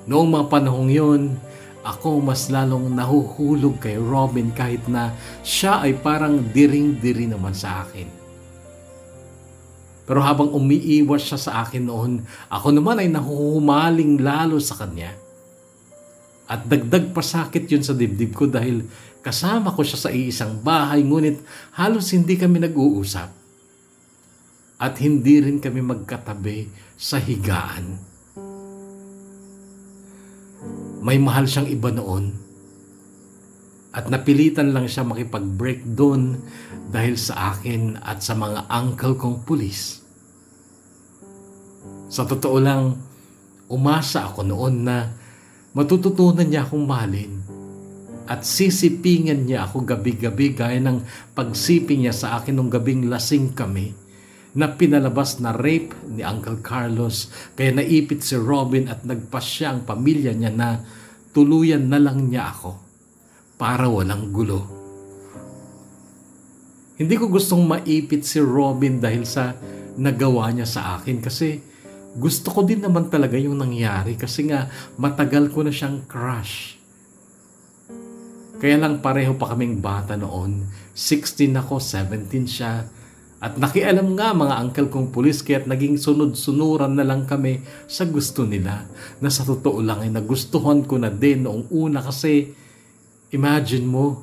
Noong mga panahong yun, ako mas lalong nahuhulog kay Robin kahit na siya ay parang diring-diri naman sa akin. Pero habang umiiwas siya sa akin noon, ako naman ay nahuhumaling lalo sa kanya. At dagdag pasakit yun sa dibdib ko dahil kasama ko siya sa iisang bahay ngunit halos hindi kami nag-uusap. At hindi rin kami magkatabi sa higaan. May mahal siyang iba noon. At napilitan lang siya makipag-break doon dahil sa akin at sa mga uncle kong pulis. Sa totoo lang, umasa ako noon na matututunan niya akong mahalin at sisipingan niya ako gabi-gabi gaya ng pagsiping niya sa akin nung gabing lasing kami na pinalabas na rape ni Uncle Carlos kaya naipit si Robin at nagpasya ang pamilya niya na tuluyan na lang niya ako para walang gulo. Hindi ko gustong maipit si Robin dahil sa nagawa niya sa akin kasi gusto ko din naman talaga yung nangyari kasi nga matagal ko na siyang crush. Kaya lang pareho pa kaming bata noon. 16 ako, 17 siya. At nakialam nga mga uncle kong pulis kaya't naging sunod-sunuran na lang kami sa gusto nila. Na sa totoo lang ay nagustuhan ko na din noong una kasi imagine mo,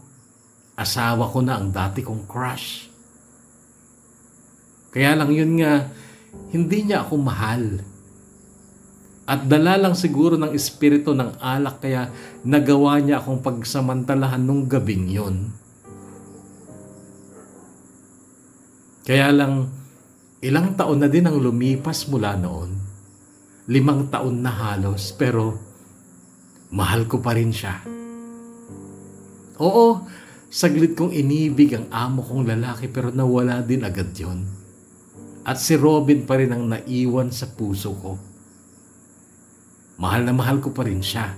asawa ko na ang dati kong crush. Kaya lang yun nga, hindi niya ako mahal. At dala lang siguro ng espiritu ng alak kaya nagawa niya akong pagsamantalahan nung gabing yun. Kaya lang, ilang taon na din ang lumipas mula noon. 5 taon na halos, pero mahal ko pa rin siya. Oo, saglit kong inibig ang amo kong lalaki pero nawala din agad yon. At si Robin pa rin ang naiwan sa puso ko. Mahal na mahal ko pa rin siya.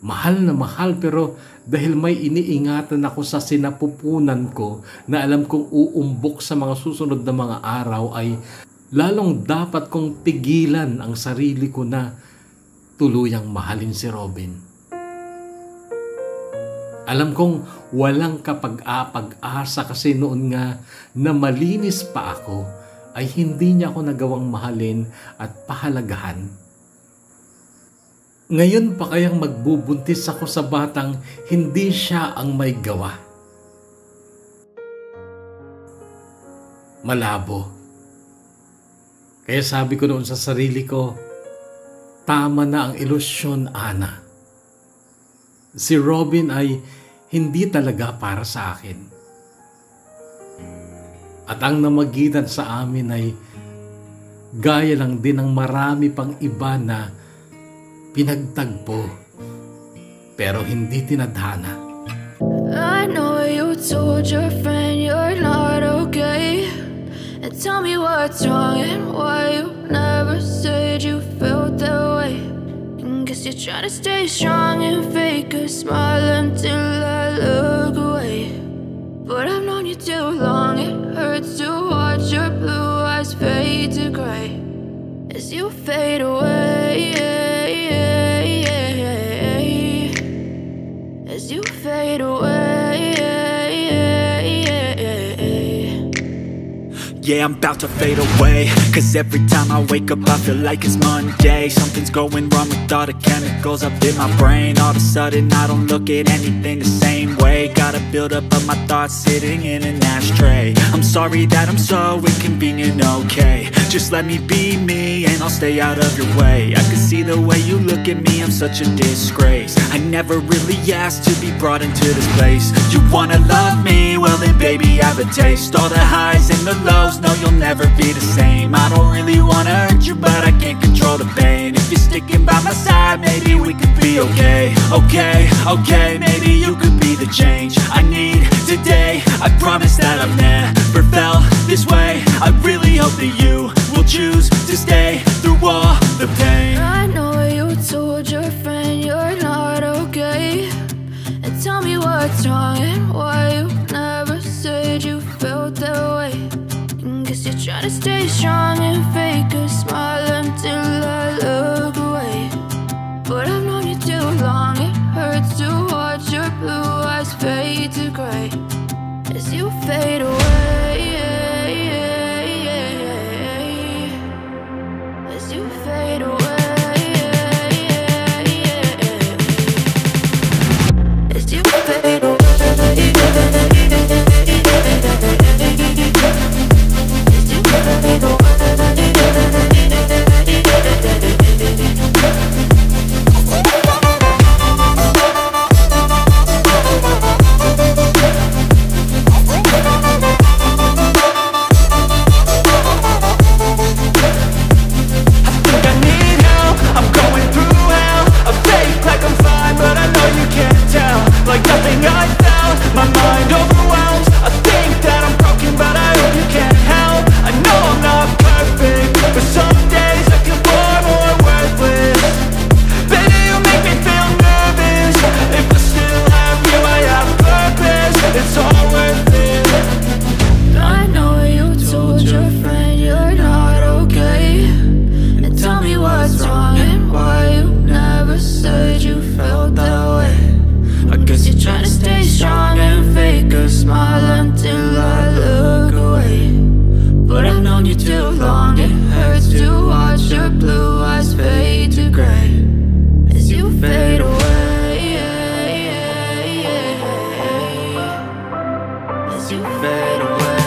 Mahal na mahal pero dahil may iniingatan ako sa sinapupunan ko na alam kong uumbok sa mga susunod na mga araw ay lalong dapat kong pigilan ang sarili ko na tuluyang mahalin si Robin. Alam kong walang kapag-apag-asa kasi noon nga na malinis pa ako ay hindi niya ako nagawang mahalin at pahalagahan. Ngayon pa kayang magbubuntis ako sa batang hindi siya ang may gawa. Malabo. Kaya sabi ko noon sa sarili ko, tama na ang ilusyon, Ana. Si Robin ay hindi talaga para sa akin. At ang namagitan sa amin ay gaya lang din ng marami pang iba na pinagtagpo pero hindi tinadhana. I know you told your friend you're not okay, and tell me what's wrong and why you never said you felt that way. And guess you're trying to stay strong and fake a smile until I look away. But I've known you too long, it hurts to watch your blue eyes fade to gray as you fade away. As you fade away. Yeah, I'm about to fade away, 'cause every time I wake up I feel like it's Monday. Something's going wrong with all the chemicals up in my brain. All of a sudden I don't look at anything the same way. Got a build up of my thoughts sitting in an ashtray. I'm sorry that I'm so inconvenient, okay. Just let me be me and I'll stay out of your way. I can see the way you look at me, I'm such a disgrace. I never really asked to be brought into this place. You wanna love me? Well then baby I have a taste. All the highs and the lows, no you'll never be the same. I don't really wanna hurt you but I can't control the pain. If you're sticking by my side, maybe we could be okay. Okay, maybe you could be the change I need today. I promise that I've never felt this way. I really hope that you will choose to stay through all the pain. I know you told your friend you're not okay, and tell me what's wrong and why you never said you felt that way. And guess you're trying to stay strong and fake a smile until I look away. But I've known you too long, it hurts to watch your blue eyes fade to gray as you fade away. As you fade away. known you too long. It hurts to watch your blue eyes fade to gray as you fade away. As you fade away.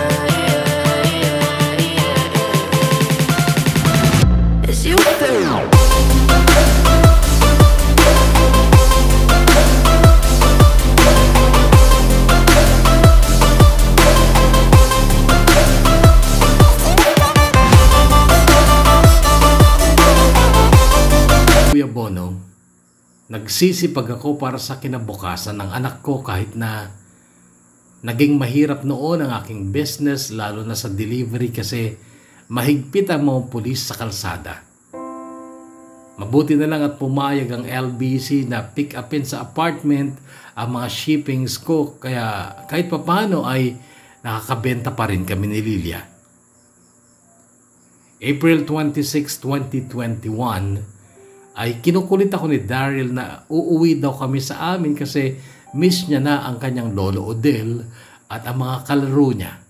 As you fade away. Kuya Bonong, nagsisipag ako para sa kinabukasan ng anak ko kahit na naging mahirap noon ang aking business, lalo na sa delivery kasi mahigpit ang mga pulis sa kalsada. Mabuti na lang at pumayag ang LBC na pick upin sa apartment ang mga shippings ko, kaya kahit papano ay nakakabenta pa rin kami ni Lilia. April 26, 2021 ay kinukulit ako ni Daryl na uuwi daw kami sa amin kasi miss niya na ang kanyang lolo Odell at ang mga kalaro niya.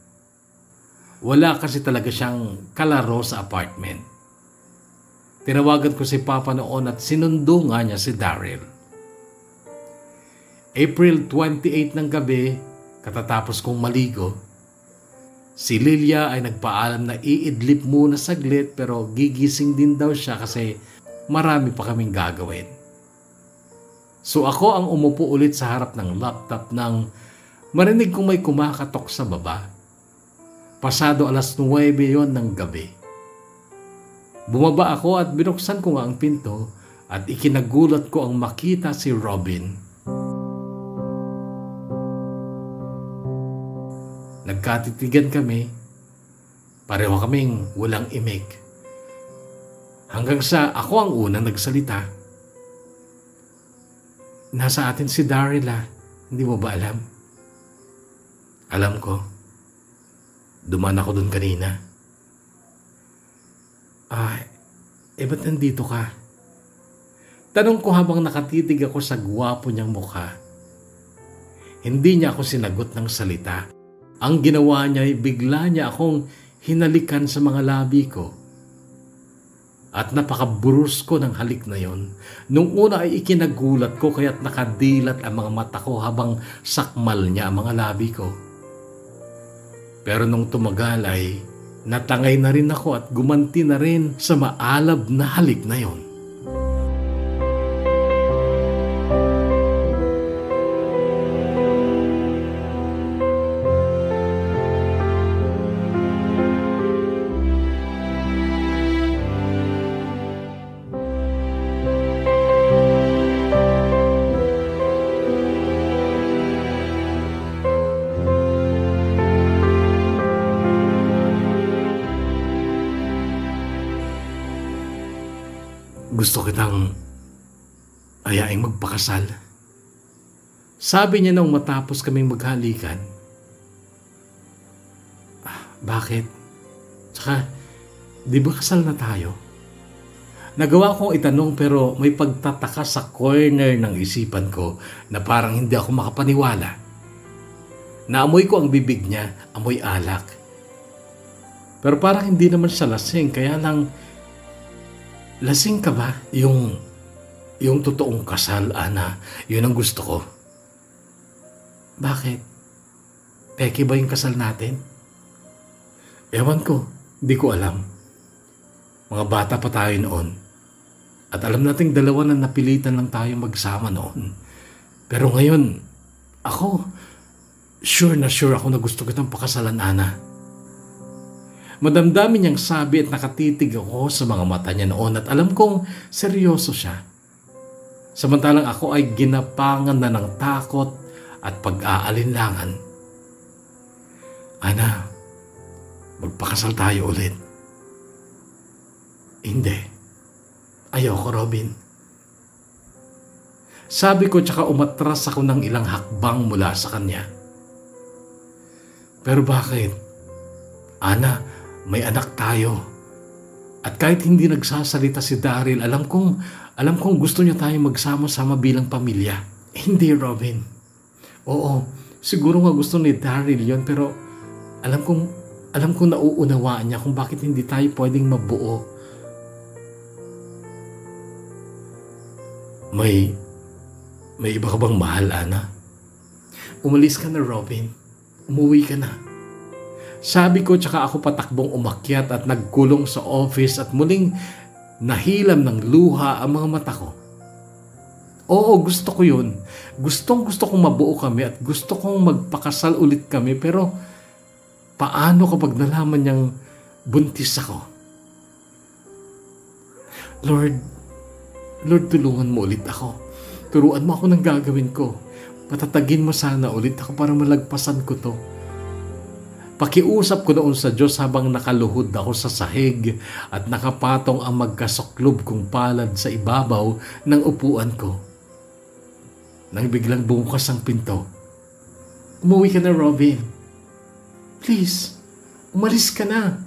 Wala kasi talaga siyang kalaro sa apartment. Tinawagan ko si Papa noon at sinundo nga niya si Daryl. April 28 ng gabi, katatapos kong maligo, si Lilia ay nagpaalam na iidlip muna saglit pero gigising din daw siya kasi marami pa kaming gagawin. So ako ang umupo ulit sa harap ng laptop nang marinig kong may kumakatok sa baba. Pasado alas 9 yon ng gabi. Bumaba ako at binuksan ko nga ang pinto at ikinagulat ko ang makita si Robin. Nagkatitigan kami, pareho kaming walang imik. Hanggang sa ako ang unang nagsalita. Nasa atin si Daryl, hindi mo ba alam? Alam ko. Duman ako dun kanina. Ba't nandito ka? Tanong ko habang nakatitig ako sa gwapo niyang mukha. Hindi niya ako sinagot ng salita. Ang ginawa niya ay bigla niya akong hinalikan sa mga labi ko. At napakaburusko ng halik na yon. Nung una ay ikinagulat ko kaya't nakadilat ang mga mata ko habang sakmal niya ang mga labi ko. Pero nung tumagal ay natangay na rin ako at gumanti na rin sa maalab na halik na yon. Gusto kitang ayaing magpakasal. Sabi niya nung matapos kaming maghalikan. Bakit? Tsaka, di ba kasal na tayo? Nagawa kong itanong pero may pagtataka sa corner ng isipan ko na parang hindi ako makapaniwala. Naamoy ko ang bibig niya, amoy alak. Pero parang hindi naman siya lasing, kaya lang, lasing ka ba? Yung totoong kasal, Ana, yun ang gusto ko. Bakit? Peke ba yung kasal natin? Ewan ko, di ko alam. Mga bata pa tayo noon. At alam nating dalawa na napilitan lang tayo magsama noon. Pero ngayon, ako, sure ako na gusto kitang pakasalan, Ana. Madamdamin niyang sabi at nakatitig ako sa mga mata niya noon at alam kong seryoso siya. Samantalang ako ay ginapangan na ng takot at pag-aalinlangan. Ana, magpakasal tayo ulit. Hindi. Ayoko, Robin. Sabi ko tsaka umatras ako ng ilang hakbang mula sa kanya. Pero bakit? Ana, may anak tayo. At kahit hindi nagsasalita si Daryl, alam kong gusto niya tayong magsama-sama bilang pamilya. Hindi, Robin. Oo, siguro nga gusto ni Daryl yon, pero alam kong Alam kong nauunawaan niya kung bakit hindi tayo pwedeng mabuo. May iba ka bang mahal, Ana? Umalis ka na, Robin. Umuwi ka na. Sabi ko, tsaka ako patakbong umakyat at nagkulong sa office at muling nahilam ng luha ang mga mata ko. Oo, gusto ko yun. Gusto kong mabuo kami at gusto kong magpakasal ulit kami, pero paano kapag nalaman niyang buntis ako? Lord, tulungan mo ulit ako. Turuan mo ako ng gagawin ko. Patatagin mo sana ulit ako para malagpasan ko to. Pakiusap ko noon sa Diyos habang nakaluhod ako sa sahig at nakapatong ang magkasuklob kong palad sa ibabaw ng upuan ko. Nang biglang bumukas ang pinto. Umuwi ka na, Robin. Please, umalis ka na.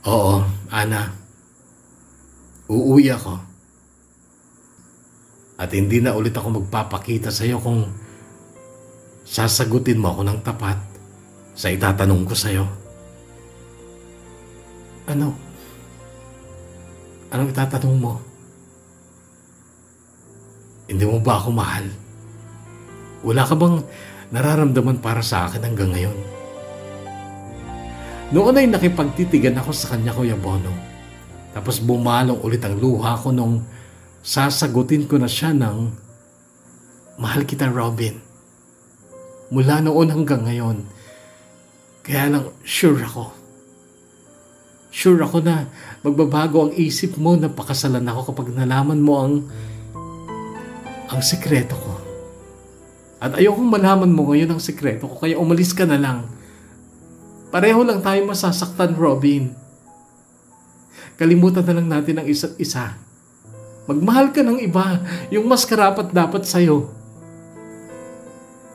Oo, Ana. Uuwi ako. At hindi na ulit ako magpapakita sa iyo kung sasagutin mo ako ng tapat sa itatanong ko sa iyo. Ano? Anong itatanong mo? Hindi mo ba ako mahal? Wala ka bang nararamdaman para sa akin hanggang ngayon? Noon ay nakipagtitigan ako sa kanya, Kuya Bono. Tapos bumalong ulit ang luha ko nung sasagutin ko na siya ng mahal kita, Robin. Mula noon hanggang ngayon. Kaya lang, sure ako. Sure ako na magbabago ang isip mo na pakasalan ako kapag nalaman mo ang sekreto ko. At ayokong malaman mo ngayon ang sekreto ko, kaya umalis ka na lang. Pareho lang tayo masasaktan, Robin. Kalimutan na lang natin ang isa't isa. Magmahal ka ng iba, yung mas karapat dapat sa'yo.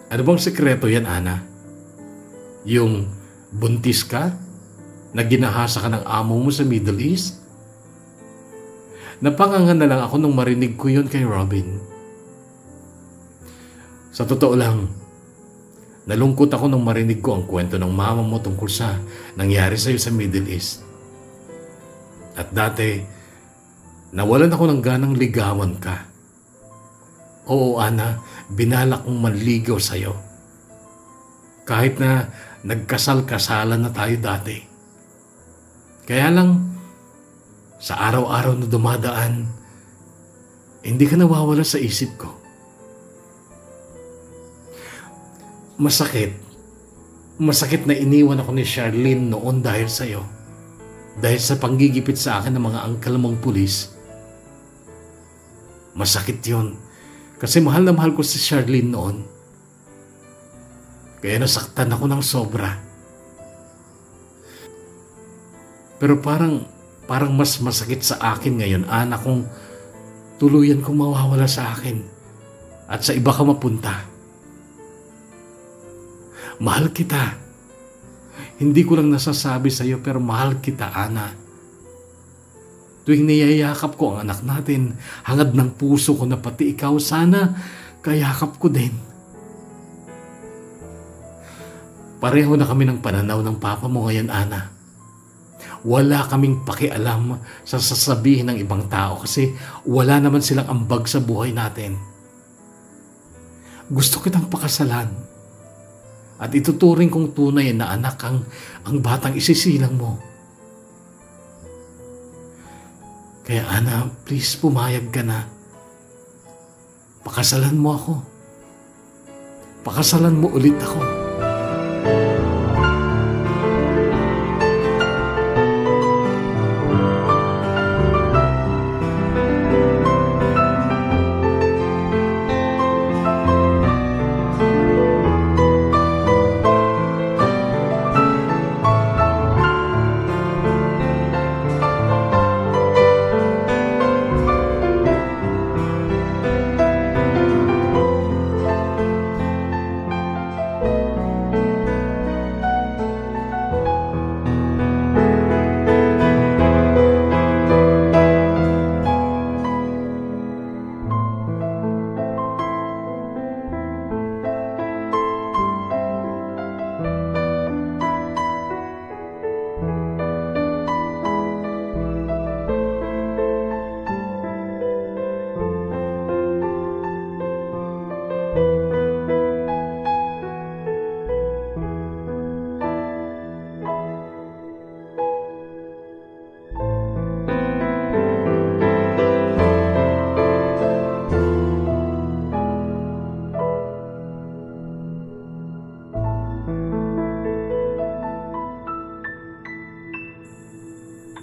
Ano bang sekreto yan, Ana? Yung buntis ka? Na ginahasa ka ng amo mo sa Middle East? Napangangan na lang ako nung marinig ko yun kay Robin. Sa totoo lang, nalungkot ako nung marinig ko ang kwento ng mama mo tungkol sa nangyari sa'yo sa Middle East. At dati, nawalan ako ng ganang ligawan ka. Oo, Ana, binalak kong manligaw sa'yo. Kahit na nagkasal-kasalan na tayo dati. Kaya lang, sa araw-araw na dumadaan, hindi ka nawawala sa isip ko. Masakit na iniwan ako ni Charlene noon dahil sa'yo. Dahil sa panggigipit sa akin ng mga angkal mong pulis. Masakit yun. Kasi mahal na mahal ko si Charlene noon. Kaya nasaktan ako ng sobra. Pero parang mas masakit sa akin ngayon, Ana, kung tuluyan kong mawawala sa akin at sa iba ka mapunta. Mahal kita. Hindi ko lang nasasabi sa iyo, pero mahal kita, Ana. Tuwing niyayakap ko ang anak natin, hangad ng puso ko na pati ikaw, sana kayakap ko din. Pareho na kami ng pananaw ng papa mo ngayon, Ana. Wala kaming pakialam sa sasabihin ng ibang tao kasi wala naman silang ambag sa buhay natin. Gusto kitang pakasalan at ituturing kong tunay na anak ang batang isisilang mo. Kaya Ana, please pumayag ka na. Pakasalan mo ako. Pakasalan mo ulit ako.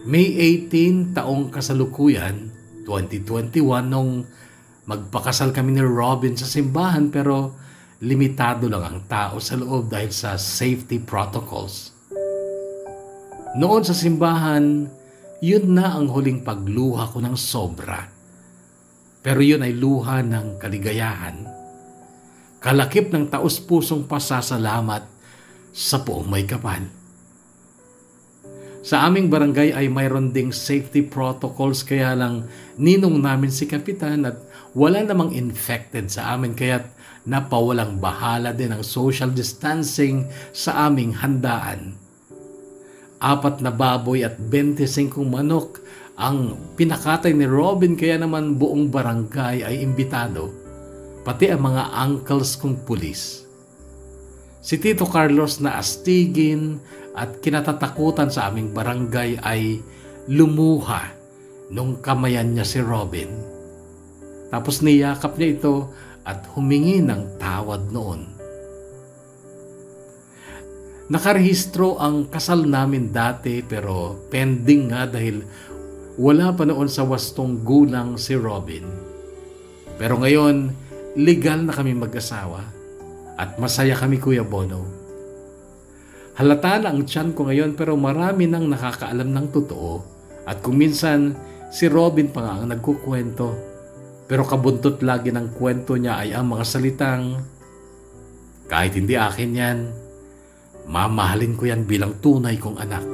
May 18 taong kasalukuyan, 2021, nung magpakasal kami ni Robin sa simbahan, pero limitado lang ang tao sa loob dahil sa safety protocols. Noon sa simbahan, yun na ang huling pagluha ko ng sobra. Pero yun ay luha ng kaligayahan. Kalakip ng taus-pusong pasasalamat sa Poong May Kapal. Sa aming barangay ay mayroon ding safety protocols, kaya lang ninong namin si Kapitan at wala namang infected sa amin, kaya't napawalang bahala din ang social distancing sa aming handaan. 4 na baboy at 25 manok ang pinakatay ni Robin, kaya naman buong barangay ay imbitado, pati ang mga uncles kong pulis. Si Tito Carlos na astigin at kinatatakutan sa aming barangay ay lumuha nung kamayan niya si Robin. Tapos niyakap niya ito at humingi ng tawad noon. Nakarehistro ang kasal namin dati, pero pending nga dahil wala pa noon sa wastong gulang si Robin. Pero ngayon, legal na kami mag-asawa at masaya kami, Kuya Bono. Halata na ang tiyan ko ngayon, pero marami nang nakakaalam ng totoo, at kung minsan si Robin pa nga ang nagkukwento, pero kabuntot lagi ng kwento niya ay ang mga salitang, kahit hindi akin yan, mamahalin ko yan bilang tunay kong anak.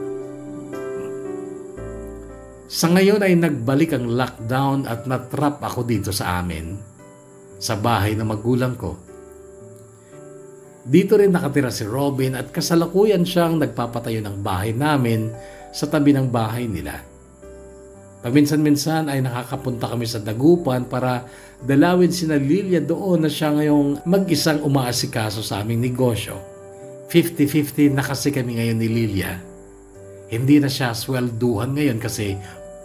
Sa ngayon ay nagbalik ang lockdown at natrap ako dito sa amin, sa bahay ng magulang ko. Dito rin nakatira si Robin at kasalukuyan siyang nagpapatayo ng bahay namin sa tabi ng bahay nila. Paminsan-minsan ay nakakapunta kami sa Dagupan para dalawin sina Lilia doon na siya ngayong mag-isang umaasikaso sa aming negosyo. 50-50 na kasi kami ngayon ni Lilia. Hindi na siya swelduhan ngayon kasi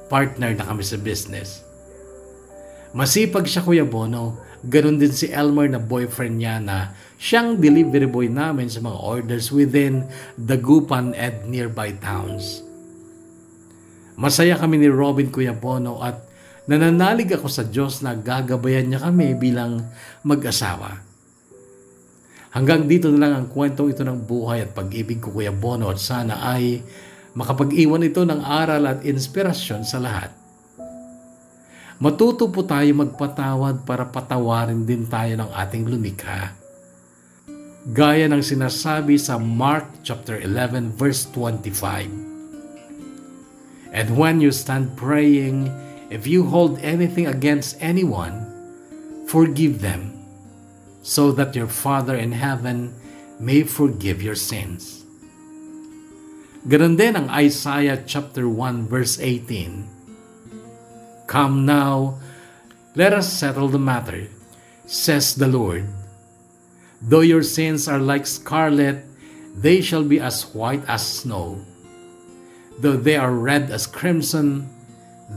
partner na kami sa business. Masipag siya, Kuya Bono. Ganon din si Elmer na boyfriend niya, na siyang delivery boy namin sa mga orders within Dagupan and nearby towns. Masaya kami ni Robin, Kuya Bono, at nananalig ako sa Diyos na gagabayan niya kami bilang mag-asawa. Hanggang dito na lang ang kwentong ito ng buhay at pag-ibig ko, Kuya Bono, at sana ay makapag-iwan ito ng aral at inspirasyon sa lahat. Matuto po tayo magpatawad para patawarin din tayo ng ating lumikha. Gaya ng sinasabi sa Mark chapter 11 verse 25. And when you stand praying, if you hold anything against anyone, forgive them, so that your Father in heaven may forgive your sins. Ganon din ang Isaiah chapter 1 verse 18. Come now, let us settle the matter, says the Lord. Though your sins are like scarlet, they shall be as white as snow. Though they are red as crimson,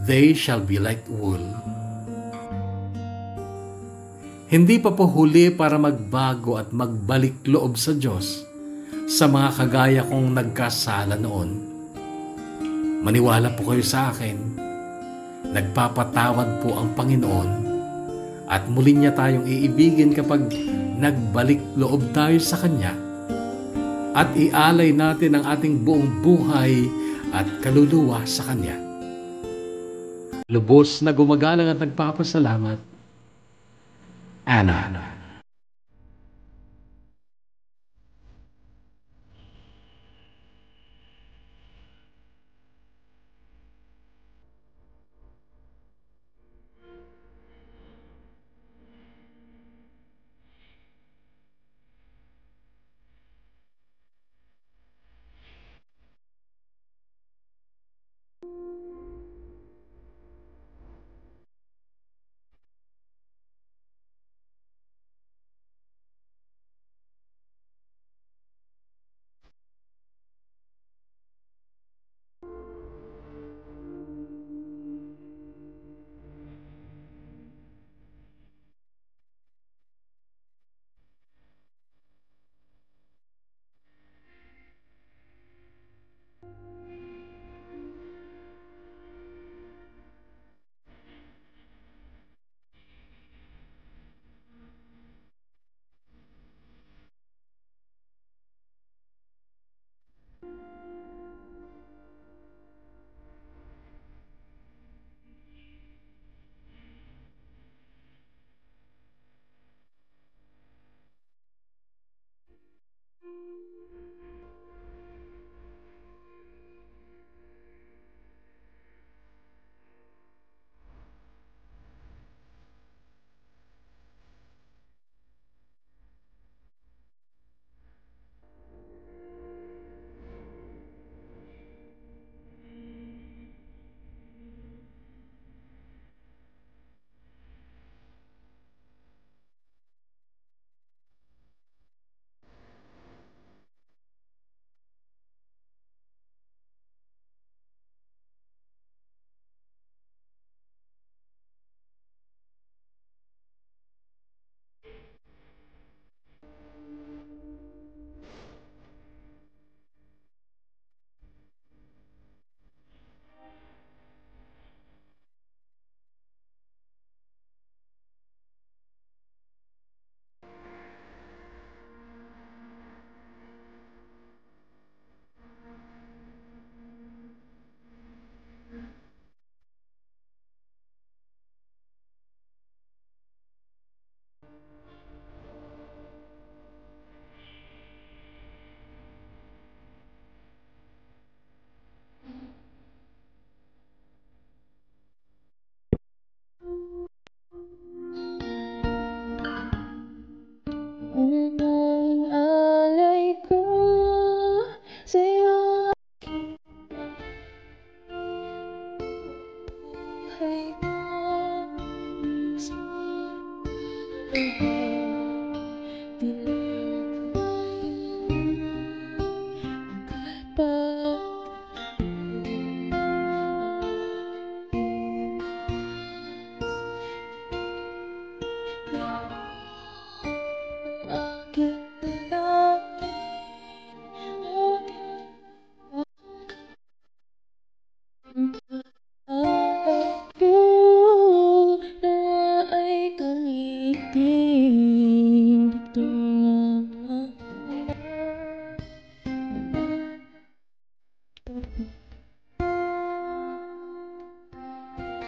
they shall be like wool. Hindi pa po huli para magbago at magbalik loob sa Diyos sa mga kagaya kong nagkasala noon. Maniwala po kayo sa akin. Nagpapatawad po ang Panginoon at muli niya tayong iibigin kapag nagbalik loob tayo sa Kanya at ialay natin ang ating buong buhay at kaluluwa sa Kanya. Lubos na gumagalang at nagpapasalamat, Ana.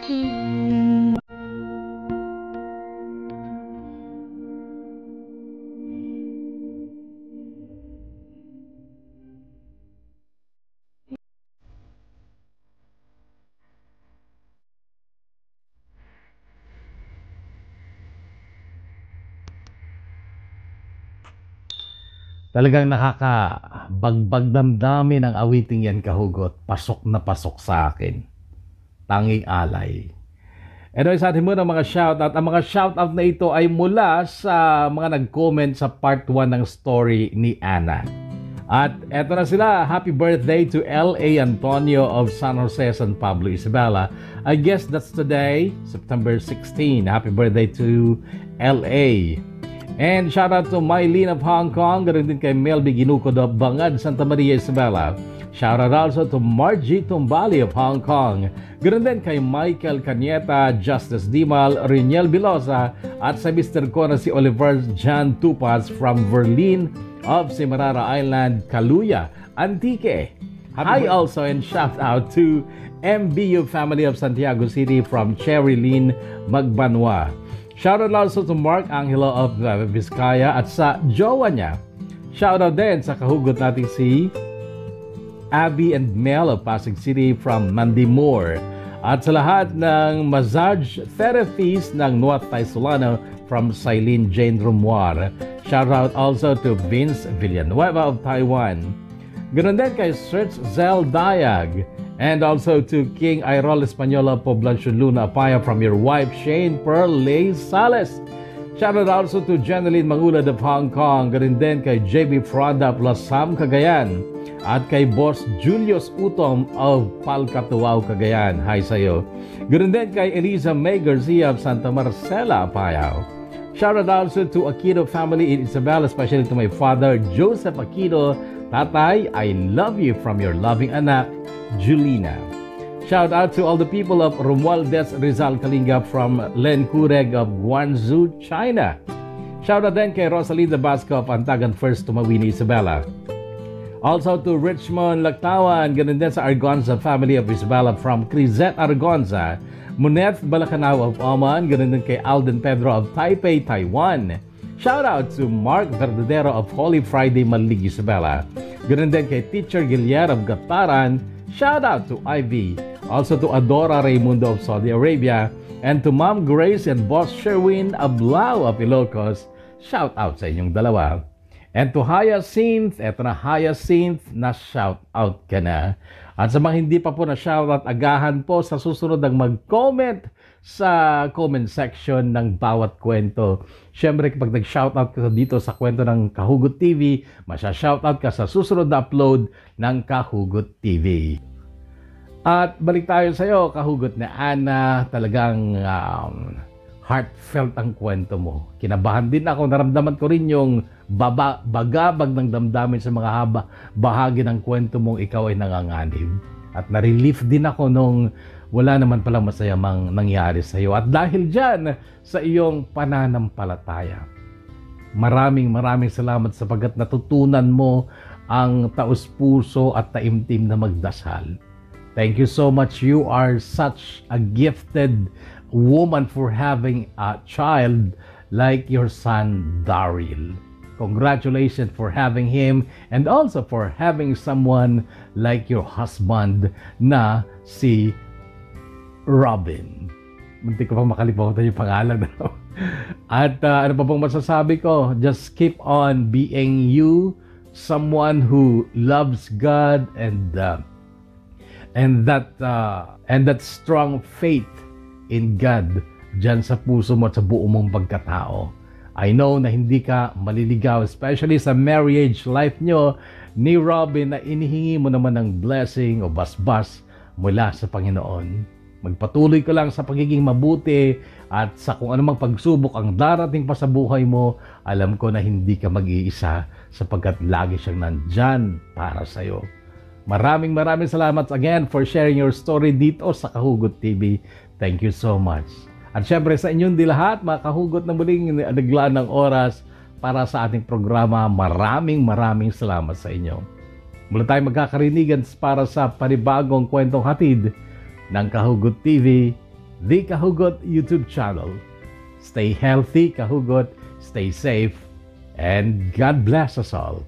Talagang nakakabagbag damdamin ang awiting yan, Kahugot. Pasok na pasok sa akin. Tanging alay. Anyway, sa atin muna mga shoutout. Ang mga shoutout na ito ay mula sa mga nag-comment sa part 1 ng story ni Ana. At eto na sila. Happy birthday to L.A. Antonio of San Jose, San Pablo, Isabela. I guess that's today, September 16. Happy birthday to L.A. And shout out to Mylene of Hong Kong. Ganoon din kay Melby Ginucod of Bangad, Santa Maria, Isabela. Shout out also to Margie Tumbali of Hong Kong. Ganoon din kay Michael Canieta, Justice Dimal, Riniel Bilosa, at sa Mr. ko na si Oliver John Tupas from Verlin of Semirara Island, Kaluya, Antique. Hi also and shout out to MBU family of Santiago City from Cherry Lane, Magbanwa. Shoutout also to Mark Angelo of Vizcaya at sa jowa niya. Shoutout din sa kahugot natin si Abby and Mel of Pasig City from Mandimore. At sa lahat ng massage therapies ng Nuat Tay Solano from Silene Jane Rumoir. Shoutout also to Vince Villanueva of Taiwan. Ganun din kay Search Zel Dayag. And also to King Airol Española Poblacion Luna Apaya from your wife Shane Pearl Lay Sales. Shoutout also to Jeneline Mangulad of Hong Kong. Ganun din kay JB Fronda of Lasam, Cagayan. At kay Boss Julius Utom of Palcatuao, Cagayan. Hi sa'yo. Ganun din kay Eliza May Garcia of Santa Marcela, Apayao. Shoutout also to Aquino family in Isabela, especially to my father Joseph Aquino. Tatay, I love you from your loving anak, Julina. Shout out to all the people of Romualdez Rizal Kalinga from Len Kureg of Guangzhou, China. Shout out then kay Rosalinda Basco of Antagan First Tumawini, Isabela. Also to Richmond Lactawan, ganun din sa Argonza family of Isabela from Crisette Argonza. Muneth Balacanao of Oman, ganun din kay Alden Pedro of Taipei, Taiwan. Shout out to Mark Verdadero of Holy Friday, Malig, Isabela. Ganun din kay Teacher Giliar of Gataran. Shout out to Ivy. Also to Adora Raimundo of Saudi Arabia. And to Mom Grace and Boss Sherwin Ablao of Ilocos. Shout out sa inyong dalawa. And to Hyacinth, eto na Hyacinth, na shout out ka na. At sa mga hindi pa po na shout out, agahan po sa susunod ang mag-comment sa comment section ng bawat kwento. Siyempre, kapag nag-shoutout ka dito sa kwento ng Kahugot TV, masya-shoutout ka sa susunod na upload ng Kahugot TV. At balik tayo sa iyo, Kahugot na Ana. Talagang heartfelt ang kwento mo. Kinabahan din ako, naramdaman ko rin yung bagabag ng damdamin sa mga bahagi ng kwento mong ikaw ay nanganganib. At na-relief din ako nung wala naman palang masayang nangyari sa iyo. At dahil dyan, sa iyong pananampalataya. Maraming salamat sapagkat natutunan mo ang taus-puso at taimtim na magdasal. Thank you so much. You are such a gifted woman for having a child like your son, Daryl. Congratulations for having him and also for having someone like your husband na si Robin. Muntik ko pa makalimutan yung pangalan. At ano pa pong masasabi ko? Just keep on being you, someone who loves God and that strong faith in God dyan sa puso mo at sa buo mong pagkatao. I know na hindi ka maliligaw, especially sa marriage life nyo ni Robin, na inihingi mo naman ng blessing o basbas mula sa Panginoon. Magpatuloy ka lang sa pagiging mabuti at sa kung anumang pagsubok ang darating pa sa buhay mo, alam ko na hindi ka mag-iisa sapagkat lagi siyang nandyan para sa'yo. Maraming salamat again for sharing your story dito sa Kahugot TV. Thank you so much. At syempre sa inyong di lahat, mga kahugot na muling naglaan ng oras para sa ating programa. Maraming salamat sa inyo. Mula tayo magkakarinigan para sa panibagong kwentong hatid ng Kahugot TV. the Kahugot YouTube channel. Stay healthy, Kahugot. Stay safe. And God bless us all.